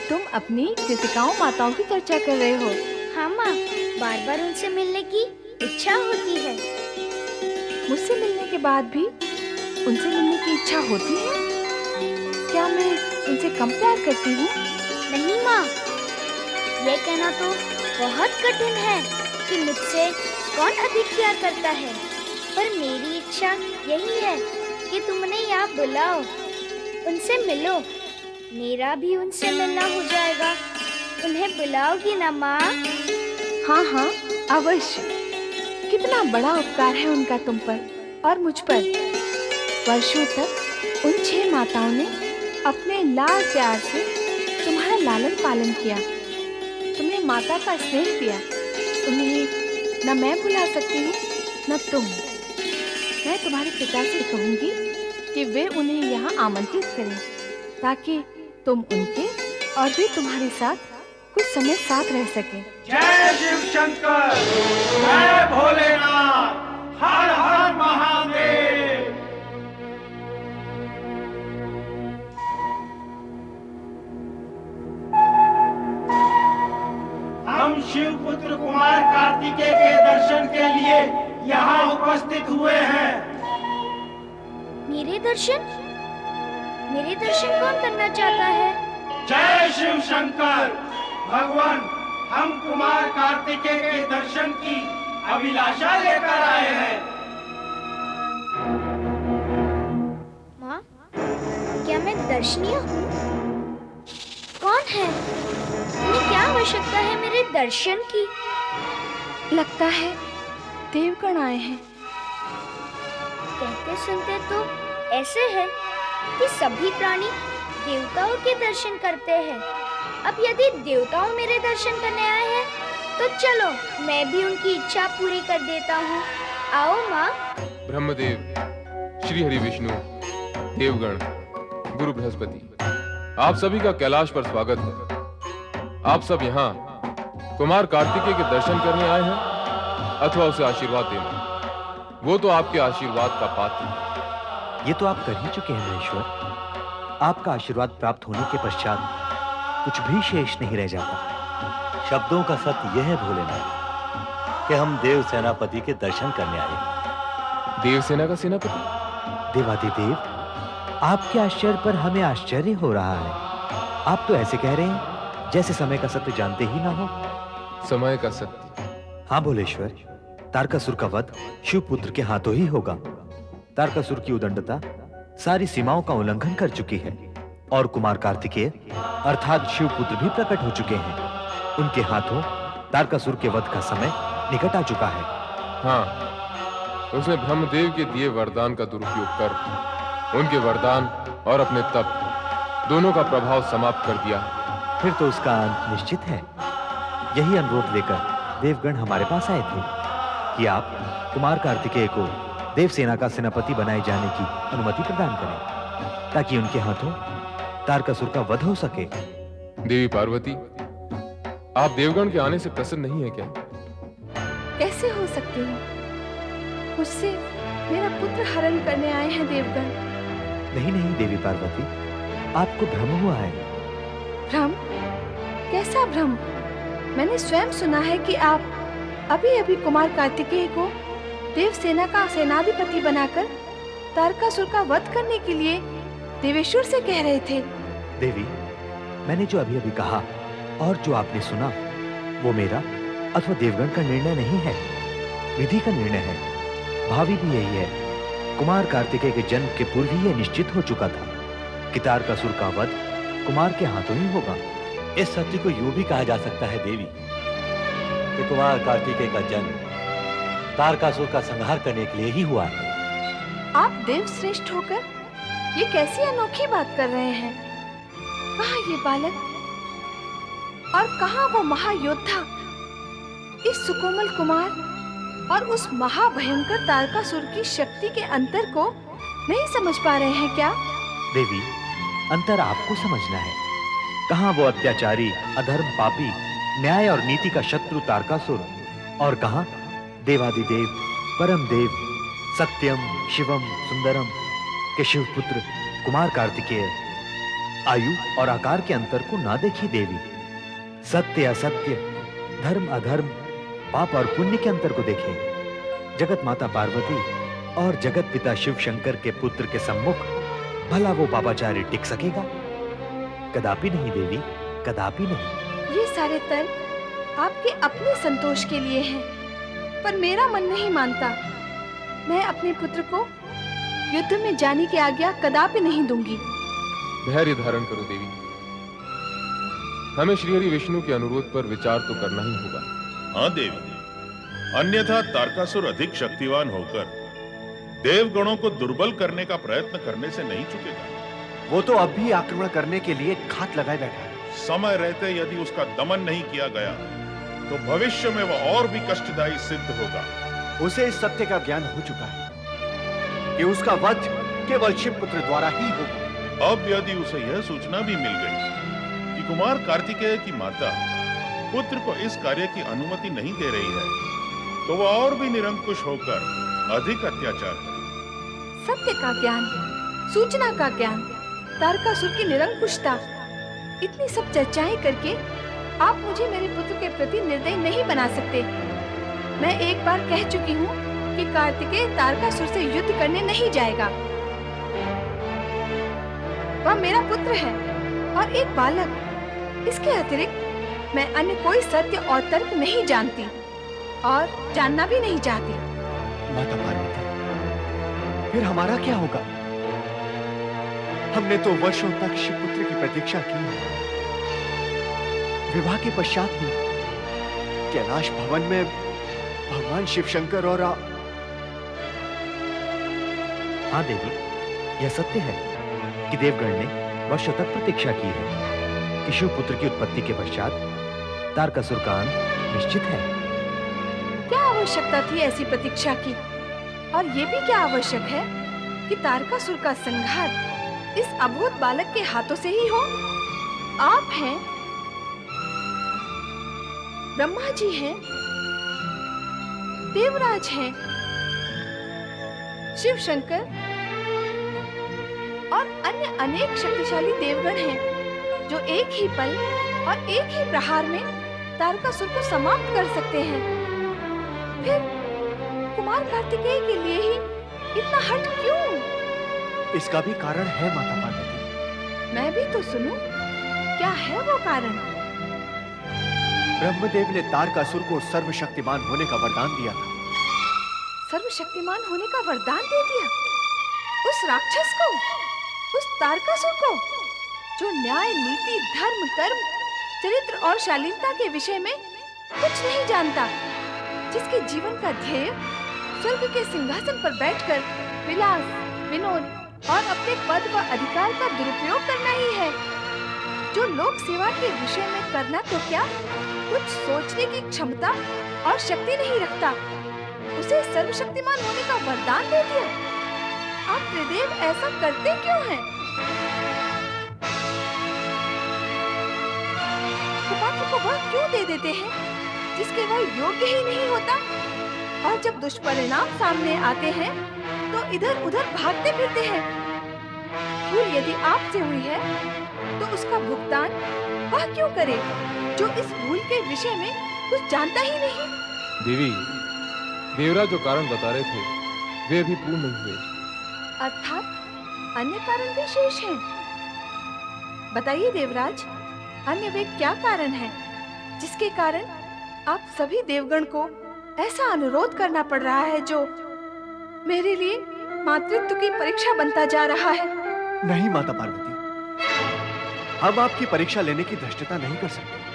तुम अपनी कृतिकाओं माताओं की चर्चा कर रहे हो। हाँ माँ, बार बार उनसे मिलने की इच्छा होती है। मुझसे मिलने के बाद भी उनसे मिलने की इच्छा होती है? क्या मैं उनसे कम प्यार करती हूँ? नहीं माँ, ये कहना तो बहुत कठिन है कि मुझसे कौन अधिक प्यार करता है, पर मेरी इच्छा यही है कि तुम उन्हें यहाँ बुलाओ, उनसे मिलो। मेरा भी उनसे मिलना हो जाएगा। उन्हें बुलाओगी ना माँ? हाँ हाँ अवश्य। कितना बड़ा उपकार है उनका तुम पर और मुझ पर। वर्षों तक उन 6 माताओं ने अपने लाड प्यार से तुम्हारा लालन पालन किया, तुम्हें माता का स्नेह दिया। उन्हें न मैं भुला सकती हूँ न तुम। मैं तुम्हारे पिता से कहूँगी कि वे उन्हें यहाँ आमंत्रित करें ताकि तुम उनके और वे तुम्हारे साथ कुछ समय साथ रह सकें। जय शिव शंकर, जय भोलेनाथ, हर हर महादेव। हम शिव पुत्र कुमार कार्तिकेय के दर्शन के लिए यहाँ उपस्थित हुए हैं। मेरे दर्शन कौन करना चाहता है? जय शिव शंकर, भगवान हम कुमार कार्तिकेय के दर्शन की अभिलाषा लेकर आए हैं। माँ, क्या मैं दर्शनीय हूँ? कौन है? तुम्हें क्या आवश्यकता है मेरे दर्शन की? लगता है देवगण आए हैं। कहते सुनते तो ऐसे है कि सभी प्राणी देवताओं के दर्शन करते हैं। अब यदि देवताओं मेरे दर्शन करने आए हैं तो चलो मैं भी उनकी इच्छा पूरी कर देता हूँ। आओ माँ। ब्रह्मदेव, श्री हरि विष्णु, देवगण, गुरु बृहस्पति, आप सभी का कैलाश पर स्वागत है। आप सब यहाँ कुमार कार्तिकेय के दर्शन करने आए हैं अथवा उसे आशीर्वाद देना? वो तो आपके आशीर्वाद का पात्र है। ये तो आप कर ही चुके हैं महेश्वर। आपका आशीर्वाद प्राप्त होने के पश्चात कुछ भी शेष नहीं रह जाता। शब्दों का सत्य यह है भोलेनाथ कि हम देव सेनापति के दर्शन करने आए। देवसेना का सेनापति? देवादिदेव, आपके आश्चर्य पर हमें आश्चर्य हो रहा है। आप तो ऐसे कह रहे हैं जैसे समय का सत्य जानते ही ना हो। समय का सत्य? हाँ भोलेश्वर, तारकासुर का वध शिवपुत्र के हाथों ही होगा। तारकासुर की उदंडता सारी सीमाओं का उल्लंघन कर चुकी है और कुमार कार्तिकेय अर्थात शिवपुत्र भी प्रकट हो चुके हैं। उनके हाथों तारकासुर के वध का समय निकट आ चुका है। हाँ, उसने ब्रह्मदेव के दिए वरदान का दुरुपयोग कर उनके वरदान और अपने तप दोनों का प्रभाव समाप्त कर दिया। फिर तो उसका अंत निश्चित है। यही अनुरोध लेकर देवगण हमारे पास आए थे कि आप कुमार कार्तिकेय को देवसेना का सेनापति बनाए जाने की अनुमति प्रदान करें ताकि उनके हाथों तारकासुर का वध हो सके। देवी पार्वती, आप देवगण के आने से प्रसन्न नहीं है क्या? कैसे हो सकते हो? मुझसे मेरा पुत्र हरण करने आए हैं देवगण। नहीं नहीं देवी पार्वती, आपको भ्रम हुआ है। भ्रम? कैसा भ्रम? मैंने स्वयं सुना है कि आप अभी अभी कुमार कार्तिकेय को देवसेना का सेनाधिपति बनाकर तारकासुर का वध करने के लिए देवेश्वर से कह रहे थे। देवी, मैंने जो अभी अभी कहा और जो आपने सुना वो मेरा अथवा देवगण का निर्णय नहीं है, विधि का निर्णय है। भावी भी यही है। कुमार कार्तिकेय के जन्म के पूर्व ही यह निश्चित हो चुका था कि तारकासुर का वध कुमार के हाथों ही होगा। इस सत्य को यूं भी कहा जा सकता है देवी कि कुमार कार्तिकेय का जन्म तारकासुर का संहार करने के लिए ही हुआ है। आप देव श्रेष्ठ होकर ये कैसी अनोखी बात कर रहे हैं? कहाँ ये बालक और कहाँ वो महायोद्धा इस सुकोमल कुमार और उस महाभयंकर तारकासुर की शक्ति के अंतर को नहीं समझ पा रहे हैं क्या? देवी, अंतर आपको समझना है। कहाँ वो अत्याचारी, अधर्म, पापी, न्याय और नीति का शत्रु तारकासुर और कहाँ देवादिदेव, परम देव, सत्यम, शिवम, सुंदरम के शिवपुत्र कुमार कार्तिकेय। आयु और आकार के अंतर को ना देखी देवी, सत्य असत्य, धर्म अधर्म, पाप और पुण्य के अंतर को देखें। जगत माता पार्वती और जगत पिता शिव शंकर के पुत्र के सम्मुख भला वो पापाचारी टिक सकेगा? कदापि नहीं देवी, कदापि नहीं। ये सारे तर्क आपके अपने संतोष के लिए हैं, पर मेरा मन नहीं मानता। मैं अपने पुत्र को युद्ध में जाने की आज्ञा कदापि नहीं दूंगी। धैर्य धारण करो देवी, हमें श्री हरि विष्णु के अनुरोध पर विचार तो करना ही होगा। हाँ देवी, अन्यथा तारकासुर अधिक शक्तिवान होकर देवगणों को दुर्बल करने का प्रयत्न करने से नहीं चुकेगा। वो तो अब भी आक्रमण करने के लिए घात लगाए बैठा है। समय रहते यदि उसका दमन नहीं किया गया तो भविष्य में वह और भी कष्टदायी सिद्ध होगा। उसे इस सत्य का ज्ञान हो चुका है कि उसका वध केवल शिवपुत्र द्वारा ही होगा। अब यदि उसे यह सूचना भी मिल गई कि कुमार कार्तिकेय की माता पुत्र को इस कार्य की अनुमति नहीं दे रही है, तो वह और भी निरंकुश होकर अधिक अत्याचार करे। सत्य का ज्ञान, सूचना का ज्ञान, तारकासुर की निरंकुशता, इतनी सब चर्चाएं करके आप मुझे मेरे पुत्र के प्रति निर्दयी नहीं बना सकते। मैं एक बार कह चुकी हूँ कि कार्तिकेय तारकासुर से युद्ध करने नहीं जाएगा। वह मेरा पुत्र है और एक बालक। इसके अतिरिक्त मैं अन्य कोई सत्य और तर्क नहीं जानती और जानना भी नहीं चाहती। माता पार्वती, फिर हमारा क्या होगा? हमने तो वर्षों तक शिवपुत्र की प्रतीक्षा की है। विवाह के पश्चात ही कैलाश भवन में भगवान शिव शंकर और हाँ देवी, यह सत्य है कि देवगण ने वर्षों तक प्रतीक्षा की है कि शिवपुत्र की उत्पत्ति के पश्चात तारकासुर का अंत निश्चित है। क्या आवश्यकता थी ऐसी प्रतीक्षा की? और ये भी क्या आवश्यक है कि तारकासुर का संहार इस अबोध बालक के हाथों से ही हो? आप हैं, ब्रह्मा जी हैं, देवराज हैं, शिव शंकर और अन्य अनेक शक्तिशाली देवगण हैं जो एक ही पल और एक ही प्रहार में तारकासुर को समाप्त कर सकते हैं। फिर कुमार कार्तिकेय के लिए ही इतना हठ क्यों? इसका भी कारण है माता पार्वती। मैं भी तो सुनूं, क्या है वो कारण? ब्रह्मदेव ने तारकासुर को सर्वशक्तिमान होने का वरदान दिया था। सर्वशक्तिमान होने का वरदान दे दिया? उस राक्षस को, उस तारकासुर को, जो न्याय, नीति, धर्म, कर्म, चरित्र और शालीनता के विषय में कुछ नहीं जानता, जिसके जीवन का ध्येय स्वर्ग के सिंहासन पर बैठकर विलास, विनोद और अपने पद व अधिकार का दुरुपयोग करना ही है, जो लोक सेवा के विषय में करना तो क्या, कुछ सोचने की क्षमता और शक्ति नहीं रखता, उसे सर्वशक्तिमान होने का वरदान दे दिया। आप त्रिदेव ऐसा करते क्यों हैं? कुपात्र को वह क्यों दे देते हैं जिसके वह योग्य ही नहीं होता? और जब दुष्परिणाम सामने आते हैं तो इधर उधर भागते फिरते हैं। भूल यदि आपसे हुई है तो उसका भुगतान वह क्यों करे जो इस भूल के विषय में कुछ जानता ही नहीं? देवी, देवराज जो कारण बता रहे थे वे अभी पूर्ण नहीं हुए। अर्थात अन्य कारण भी शेष हैं। बताइए देवराज, अन्य वे क्या कारण हैं जिसके कारण आप सभी देवगण को ऐसा अनुरोध करना पड़ रहा है जो मेरे लिए मातृत्व की परीक्षा बनता जा रहा है? नहीं माता पार्वती, हम आपकी परीक्षा लेने की धृष्टता नहीं कर सकते।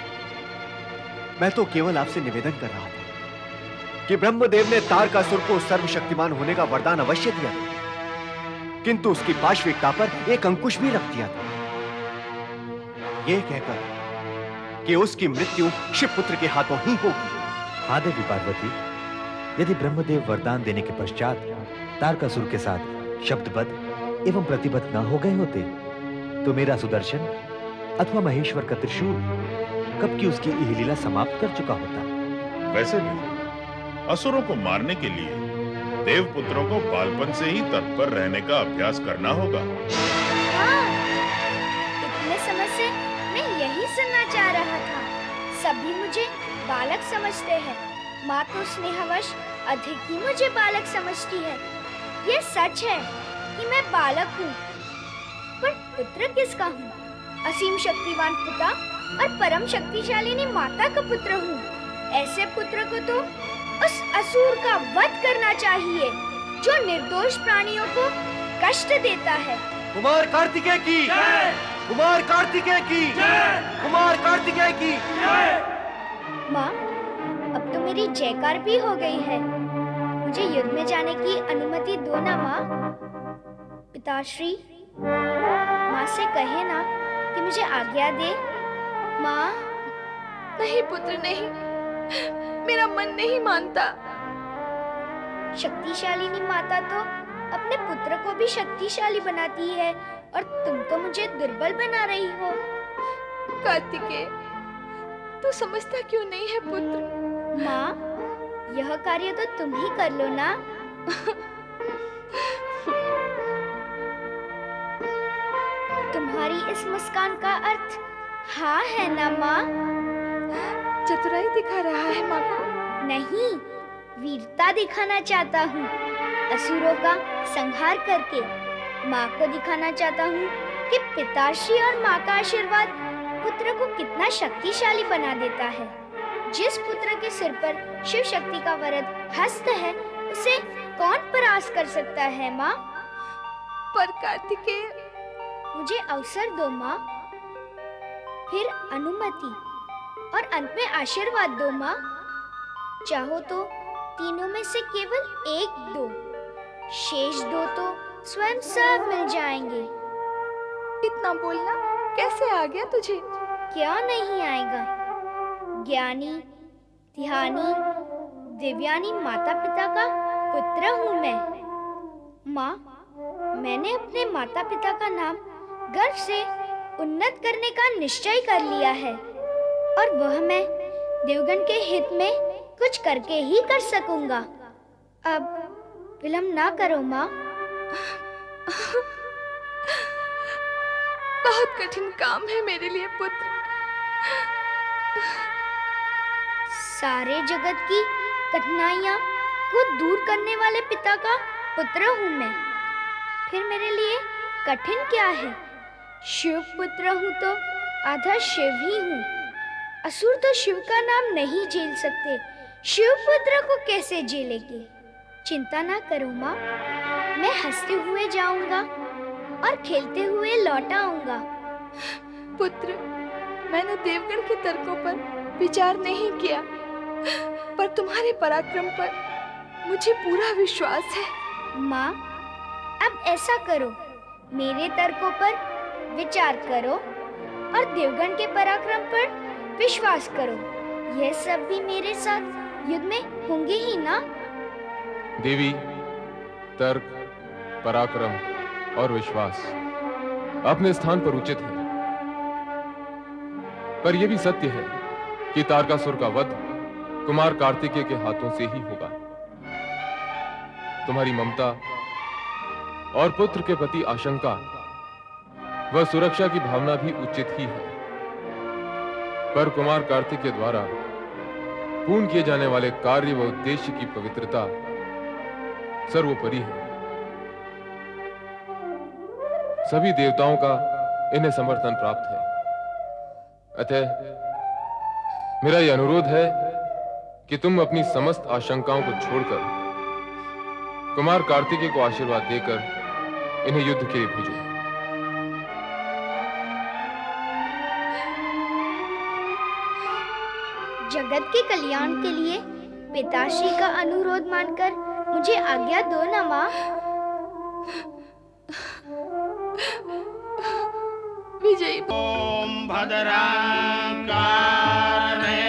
मैं तो केवल आपसे निवेदन कर रहा था कि ब्रह्मदेव ने तारकासुर को सर्वशक्तिमान होने का वरदान अवश्य दिया था, किंतु उसकी पाशविकता पर एक अंकुश भी रख दिया था, यह कहकर कि उसकी मृत्यु शिवपुत्र के हाथों ही होगी। हाँ देवी पार्वती, यदि ब्रह्मदेव वरदान देने के पश्चात तारकासुर के साथ शब्दबद्ध एवं प्रतिबद्ध न हो गए होते तो मेरा सुदर्शन अथवा महेश्वर का त्रिशूल कब की उसकी यह लीला समाप्त कर चुका होता। वैसे भी असुरों को मारने के लिए देवपुत्रों को बालपन से ही तत्पर रहने का अभ्यास करना होगा। हाँ, इतने समय से मैं यही सुनना चाह रहा था। सभी मुझे बालक समझते हैं, माँ तो स्नेहवश अधिक ही मुझे बालक समझती है। ये सच है कि मैं बालक हूँ, पर पुत्र किसका हूँ? असीम शक्तिवान पिता और परम शक्तिशालिनी माता का पुत्र हूँ। ऐसे पुत्र को तो उस असुर का वध करना चाहिए जो निर्दोष प्राणियों को कष्ट देता है। कुमार कार्तिकेय की जय! कुमार कार्तिकेय की जय! कुमार कार्तिकेय की जय! माँ, अब तो मेरी जयकार भी हो गई है। मुझे युद्ध में जाने की अनुमति दो ना माँ। पिताश्री, माँ से कहे ना कि मुझे आज्ञा दे। माँ। नहीं पुत्र, नहीं, मेरा मन नहीं मानता। शक्तिशालिनी माता तो अपने पुत्र को भी शक्तिशाली बनाती है और तुम तो मुझे दुर्बल बना रही हो। कार्तिकेय, तू समझता क्यों नहीं है पुत्र? माँ, यह कार्य तो तुम ही कर लो ना। तुम्हारी इस मुस्कान का अर्थ हाँ है ना माँ? चतुराई दिखा रहा है माँ को? नहीं, वीरता दिखाना चाहता हूँ। असुरों का संहार करके माँ को दिखाना चाहता हूँ कि पिताश्री और माँ का आशीर्वाद पुत्र को कितना शक्तिशाली बना देता है। जिस पुत्र के सिर पर शिव शक्ति का वरद हस्त है, उसे कौन परास्त कर सकता है माँ? पर कार्तिकेय, मुझे अवसर दो माँ, फिर अनुमति और अंत में आशीर्वाद दो माँ। चाहो तो तीनों में से केवल एक दो, शेष दो तो स्वयं सब मिल जाएंगे। इतना बोलना कैसे आ गया तुझे? क्या नहीं आएगा? ज्ञानी, ध्यानी, दिव्यानी माता पिता का पुत्र हूँ मैं। माँ, मैंने अपने माता पिता का नाम गर्व से उन्नत करने का निश्चय कर लिया है और वह मैं देवगण के हित में कुछ करके ही कर सकूंगा। अब विलंब ना करो माँ। बहुत कठिन काम है मेरे लिए पुत्र। सारे जगत की कठिनाइयाँ को दूर करने वाले पिता का पुत्र हूँ मैं। फिर मेरे लिए कठिन क्या है? शिव पुत्र हूँ तो आधा शिव ही हूँ। असुर तो शिव का नाम नहीं झेल सकते, शिव पुत्र को कैसे झेलेंगे? चिंता ना करो माँ, मैं हंसते हुए जाऊंगा और खेलते हुए लौट आऊंगा। पुत्र, मैंने देवगण के तर्कों पर विचार नहीं किया, पर तुम्हारे पराक्रम पर मुझे पूरा विश्वास है। माँ, अब ऐसा करो, मेरे तर्कों पर विचार करो और देवगण के पराक्रम पर विश्वास करो। यह सब भी मेरे साथ युद्ध में होंगे ही ना? देवी, तर्क, पराक्रम और विश्वास अपने स्थान पर उचित है, पर यह भी सत्य है कि तारकासुर का वध कुमार कार्तिकेय के हाथों से ही होगा। तुम्हारी ममता और पुत्र के प्रति आशंका व सुरक्षा की भावना भी उचित ही है, पर कुमार कार्तिकेय द्वारा पूर्ण किए जाने वाले कार्य व उद्देश्य की पवित्रता सर्वोपरि है। सभी देवताओं का इन्हें समर्थन प्राप्त है। अतः मेरा यह अनुरोध है कि तुम अपनी समस्त आशंकाओं को छोड़कर कुमार कार्तिकेय को आशीर्वाद देकर इन्हें युद्ध के लिए भेजो। जगत के कल्याण के लिए पिताश्री का अनुरोध मानकर मुझे आज्ञा दो ना माँ। विजयी ओम भद्रां कारणे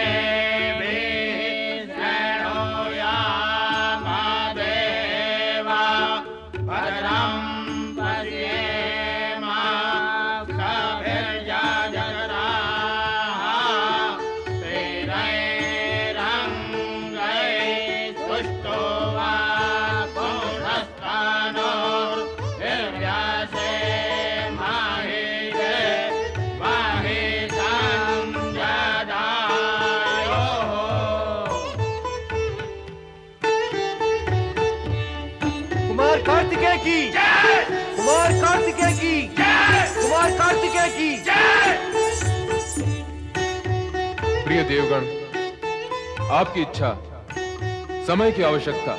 कार्तिकेय की जय, कुमार कार्तिकेय की जय, कुमार कार्तिकेय की जय। प्रिय देवगण, आपकी इच्छा, समय की आवश्यकता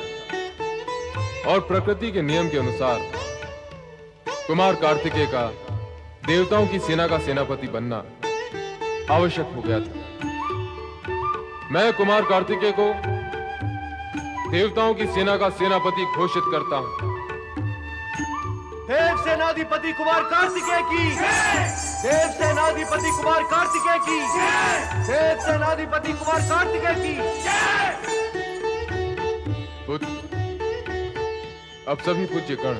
और प्रकृति के नियम के अनुसार कुमार कार्तिकेय का देवताओं की सेना का सेनापति बनना आवश्यक हो गया था। मैं कुमार कार्तिकेय को देवताओं की सेना का सेनापति घोषित करता हूं। देव सेनाधिपति कुमार कार्तिकेय की देव सेनाधिपति कुमार कार्तिकेय की देव सेनाधिपति कुमार कार्तिकेय की। पुत्र, अब सभी पूज्य गण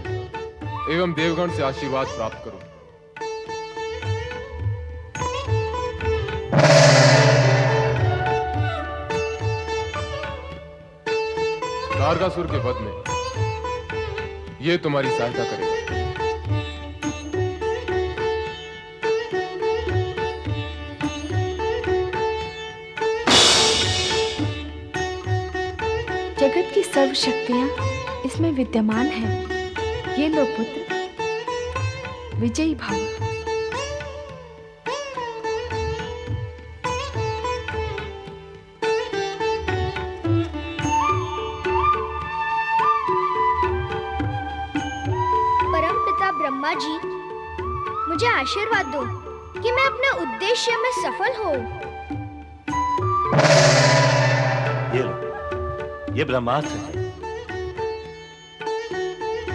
एवं देवगण से आशीर्वाद प्राप्त करो। तारकासुर के वध में ये तुम्हारी सहायता करेगा। जगत की सर्व शक्तियां इसमें विद्यमान हैं। ये लो पुत्र, विजयी भव। परमपिता ब्रह्मा जी, मुझे आशीर्वाद दो कि मैं अपने उद्देश्य में सफल हूँ। ये लो, ये ब्रह्मास्त्र है।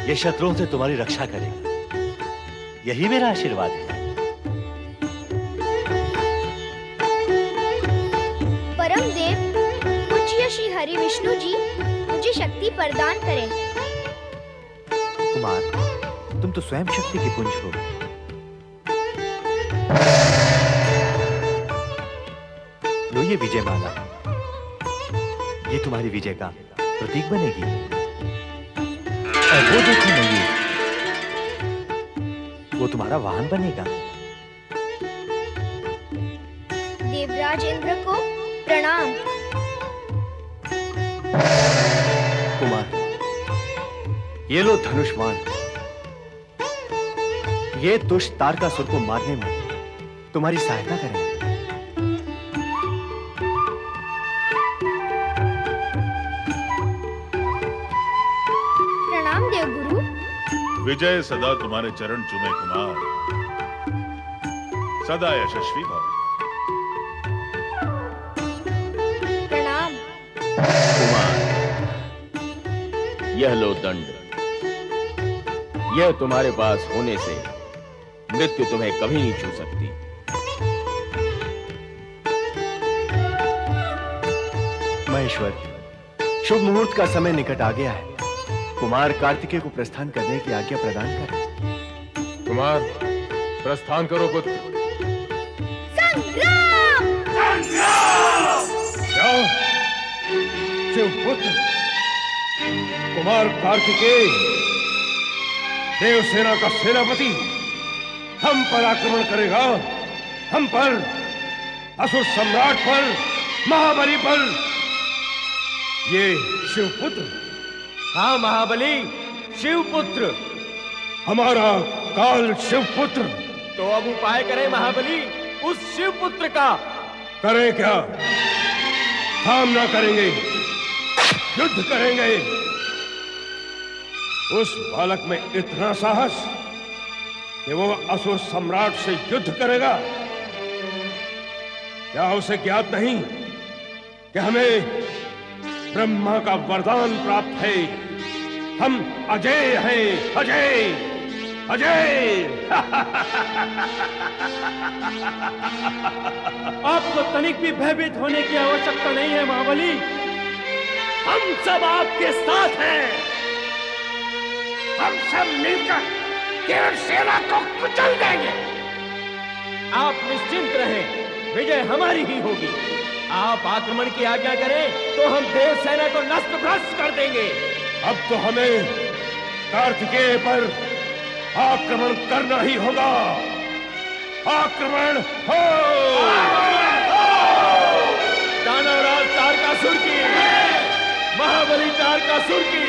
ये शत्रुओं से तुम्हारी रक्षा करेगा। यही मेरा आशीर्वाद है। परम देव पूज्य श्री हरि विष्णु जी मुझे शक्ति प्रदान करें। कुमार, तुम तो स्वयं शक्ति के पुंज हो। लो ये विजय माला, ये तुम्हारी विजय का प्रतीक बनेगी। और वो देखो मयूर, वो तुम्हारा वाहन बनेगा। देवराज इंद्र को प्रणाम। कुमार, ये लो धनुष बाण। ये दुष्ट तारकासुर को मारने में तुम्हारी सहायता करेंगे। प्रणाम देवगुरु। विजय सदा तुम्हारे चरण चूमे कुमार, सदा यशस्वी भव। प्रणाम। कुमार, यह लो दंड। यह तुम्हारे पास होने से मृत्यु तुम्हें कभी नहीं छू सकती। महेश्वर, शुभ मुहूर्त का समय निकट आ गया है। कुमार कार्तिकेय को प्रस्थान करने की आज्ञा प्रदान करें। कुमार, प्रस्थान करो पुत्र। संग्राम! जाओ, शिवपुत्र, कुमार कार्तिकेय, देवसेना का सेनापति हम पर आक्रमण करेगा। हम पर, असुर सम्राट पर, महाबली पर। ये शिवपुत्र, हाँ महाबली, शिवपुत्र। हमारा काल शिवपुत्र। तो अब उपाय करें महाबली उस शिवपुत्र का। करें क्या? सामना करेंगे, युद्ध करेंगे। उस बालक में इतना साहस कि वो असुर सम्राट से युद्ध करेगा। क्या उसे ज्ञात नहीं कि हमें ब्रह्मा का वरदान प्राप्त है? हम अजय हैं, अजय, अजय। आपको तनिक भी भयभीत होने की आवश्यकता नहीं है महाबली। हम सब आपके साथ हैं। हम सब मिलकर देवसेना को कुचल देंगे। आप निश्चिंत रहें, विजय हमारी ही होगी। आप आक्रमण की आज्ञा करें तो हम देवसेना को नष्ट भ्रष्ट कर देंगे। अब तो हमें कार्तिकेय पर आक्रमण करना ही होगा। आक्रमण हो! दानवराज तारकासुर की, महाबली तारकासुर की।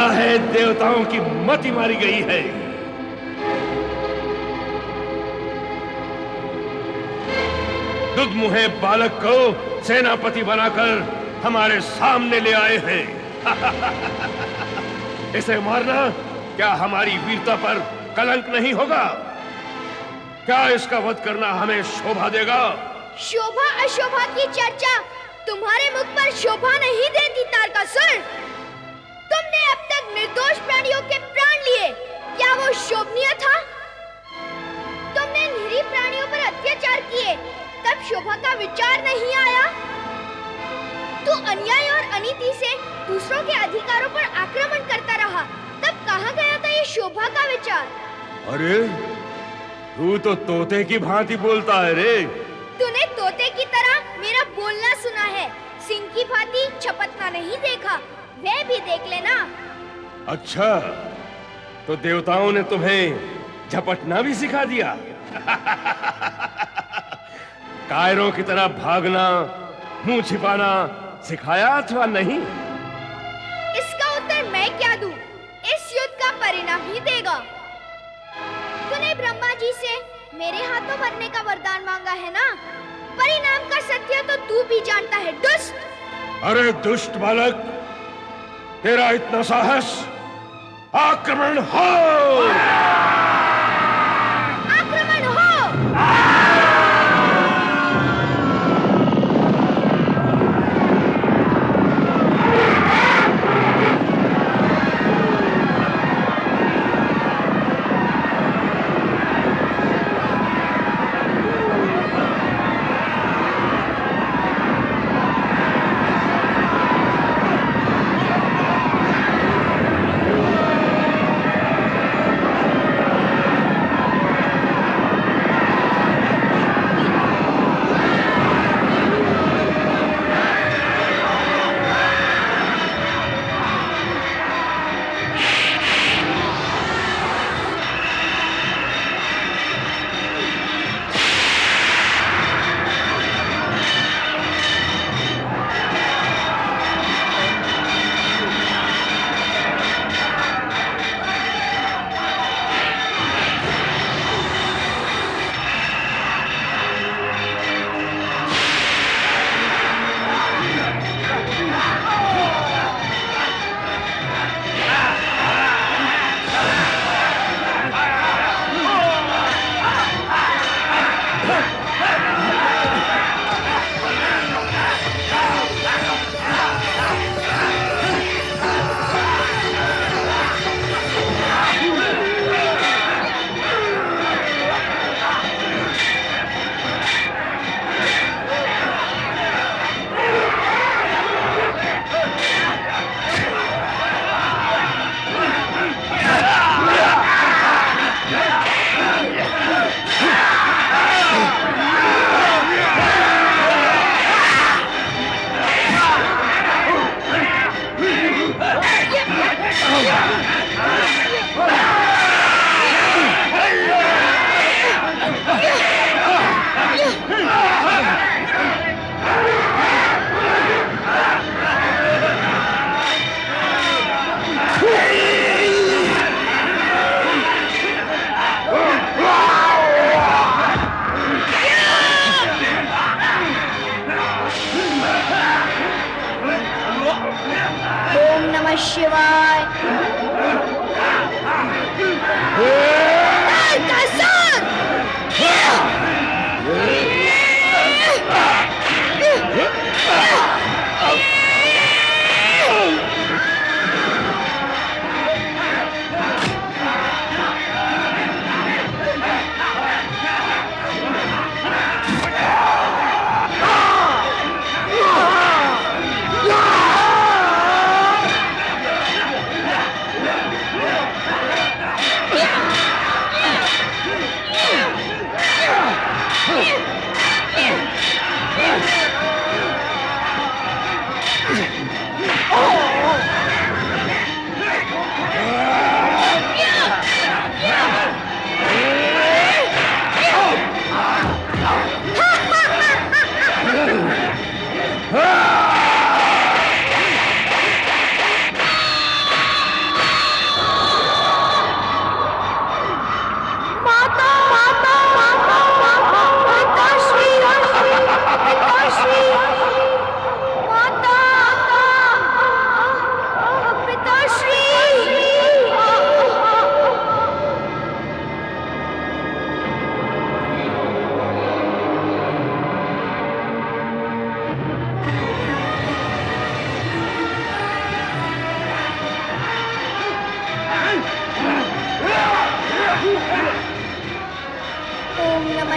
लगता है देवताओं की मति मारी गई है। दुधमुहे बालक को सेनापति बनाकर हमारे सामने ले आए हैं। इसे मारना क्या हमारी वीरता पर कलंक नहीं होगा? क्या इसका वध करना हमें शोभा देगा? शोभा अशोभा की चर्चा तुम्हारे मुख पर शोभा नहीं देती तारकासुर। तुमने अब तक निर्दोष प्राणियों के प्राण लिए, क्या वो शोभनीय था? तुमने निरीह प्राणियों पर अत्याचार किए, तब शोभा का विचार नहीं आया? तू अन्याय और अनीति से दूसरों के अधिकारों पर आक्रमण करता रहा, तब कहाँ गया था ये शोभा का विचार? अरे तू तो तोते की भांति बोलता है रे। तूने तोते की तरह मेरा बोलना सुना है, सिंह की भांति छपटना नहीं देखा, वह भी देख लेना। अच्छा, तो देवताओं ने तुम्हें झपटना भी सिखा दिया? कायरों की तरह भागना, मुंह छिपाना सिखाया अथवा नहीं? इसका उत्तर मैं क्या दूं? इस युद्ध का परिणाम ही देगा। तूने ब्रह्मा जी से मेरे हाथों मरने का वरदान मांगा है ना? परिणाम का सत्य तो तू भी जानता है, दुष्ट। अरे दुष्ट बालक, तेरा इतना साहस! आक्रमण हो! आक्रमण हो!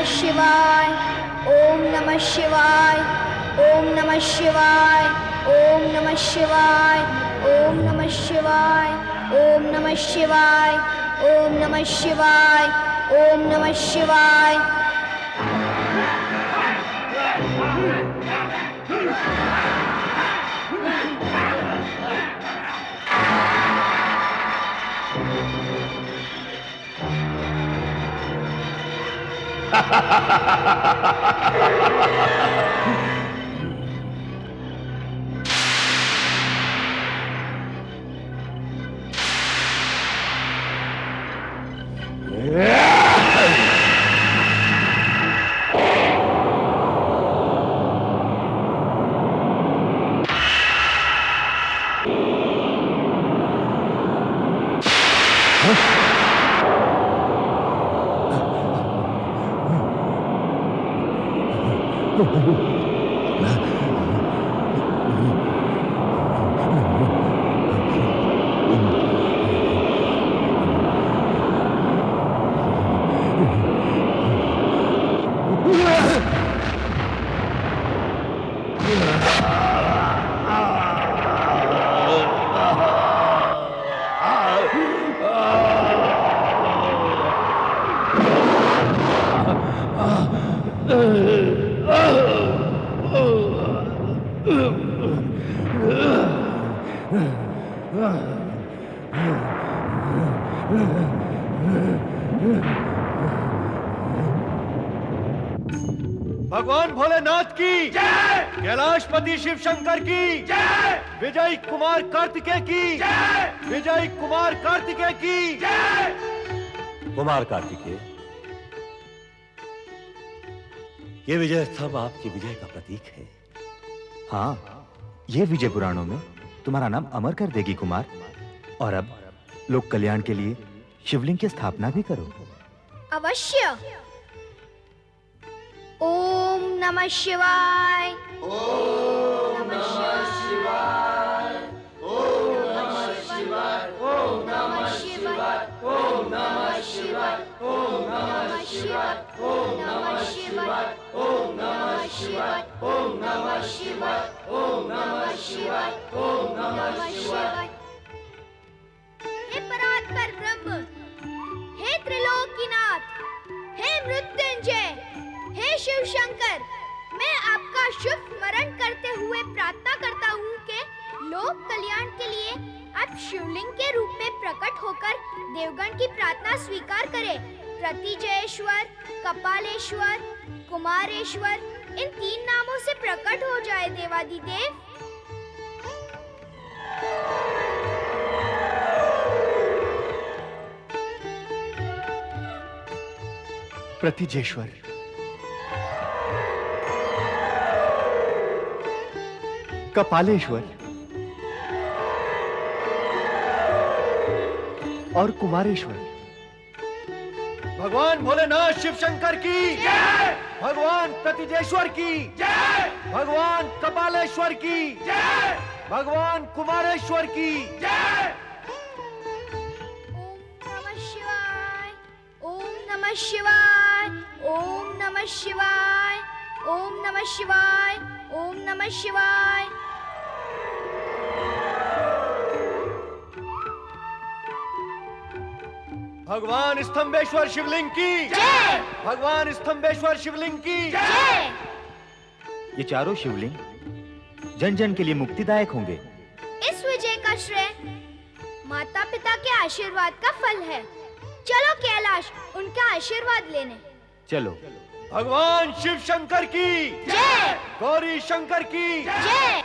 शिवाय ओम नमः शिवाय ओम नमः शिवाय ओम नमः शिवाय ओम नमः शिवाय ओम नमः शिवाय ओम नमः शिवाय ओम नमः शिवाय। भगवान भोलेनाथ की जय, कैलाशपति शिव शंकर की जय, विजय कुमार कार्तिकेय की जय, विजय कुमार कार्तिकेय की जय। कुमार कार्तिकेय, ये विजय स्तंभ आपकी विजय का प्रतीक है। हाँ, ये विजय पुराणों में तुम्हारा नाम अमर कर देगी कुमार। और अब लोक कल्याण के लिए शिवलिंग की स्थापना भी करो। अवश्य। ओम नमः शिवाय ओम नमः शिवाय ओम नमः शिवाय ओम नमः शिवाय ओम नमः शिवाय ओम नमः शिवाय ओम नमः शिवाय ओम नमः शिवाय ओम नमः शिवाय ओम नमः शिवाय ओम नमः शिवाय। हे परात्पर ब्रह्म, हे त्रिलोकीनाथ, हे मृत्युंजय, हे शिव शंकर, मैं आपका शुभ स्मरण करते हुए प्रार्थना करता हूँ कि लोक कल्याण के लिए आप शिवलिंग के रूप में प्रकट होकर देवगण की प्रार्थना स्वीकार करें। प्रतिजयेश्वर, कपालेश्वर, कुमारेश्वर, इन 3 नामों से प्रकट हो जाए देवादिदेव। प्रतिजेश्वर, कपालेश्वर और कुमारेश्वर। भगवान भोलेनाथ शिव शंकर की जय, भगवान प्रतिजेश्वर की जय, भगवान कपालेश्वर की जय, भगवान कुमारेश्वर की जय। ओम नमः शिवाय ओम नमः शिवाय ओम नमः शिवाय ओम नमः शिवाय। भगवान स्तंभेश्वर शिवलिंग की जय, भगवान स्तंभेश्वर शिवलिंग की जय। ये चारों शिवलिंग जन जन के लिए मुक्तिदायक होंगे। इस विजय का श्रेय माता पिता के आशीर्वाद का फल है। चलो कैलाश उनका आशीर्वाद लेने। चलो। भगवान शिव शंकर की जय, गौरी शंकर की जय।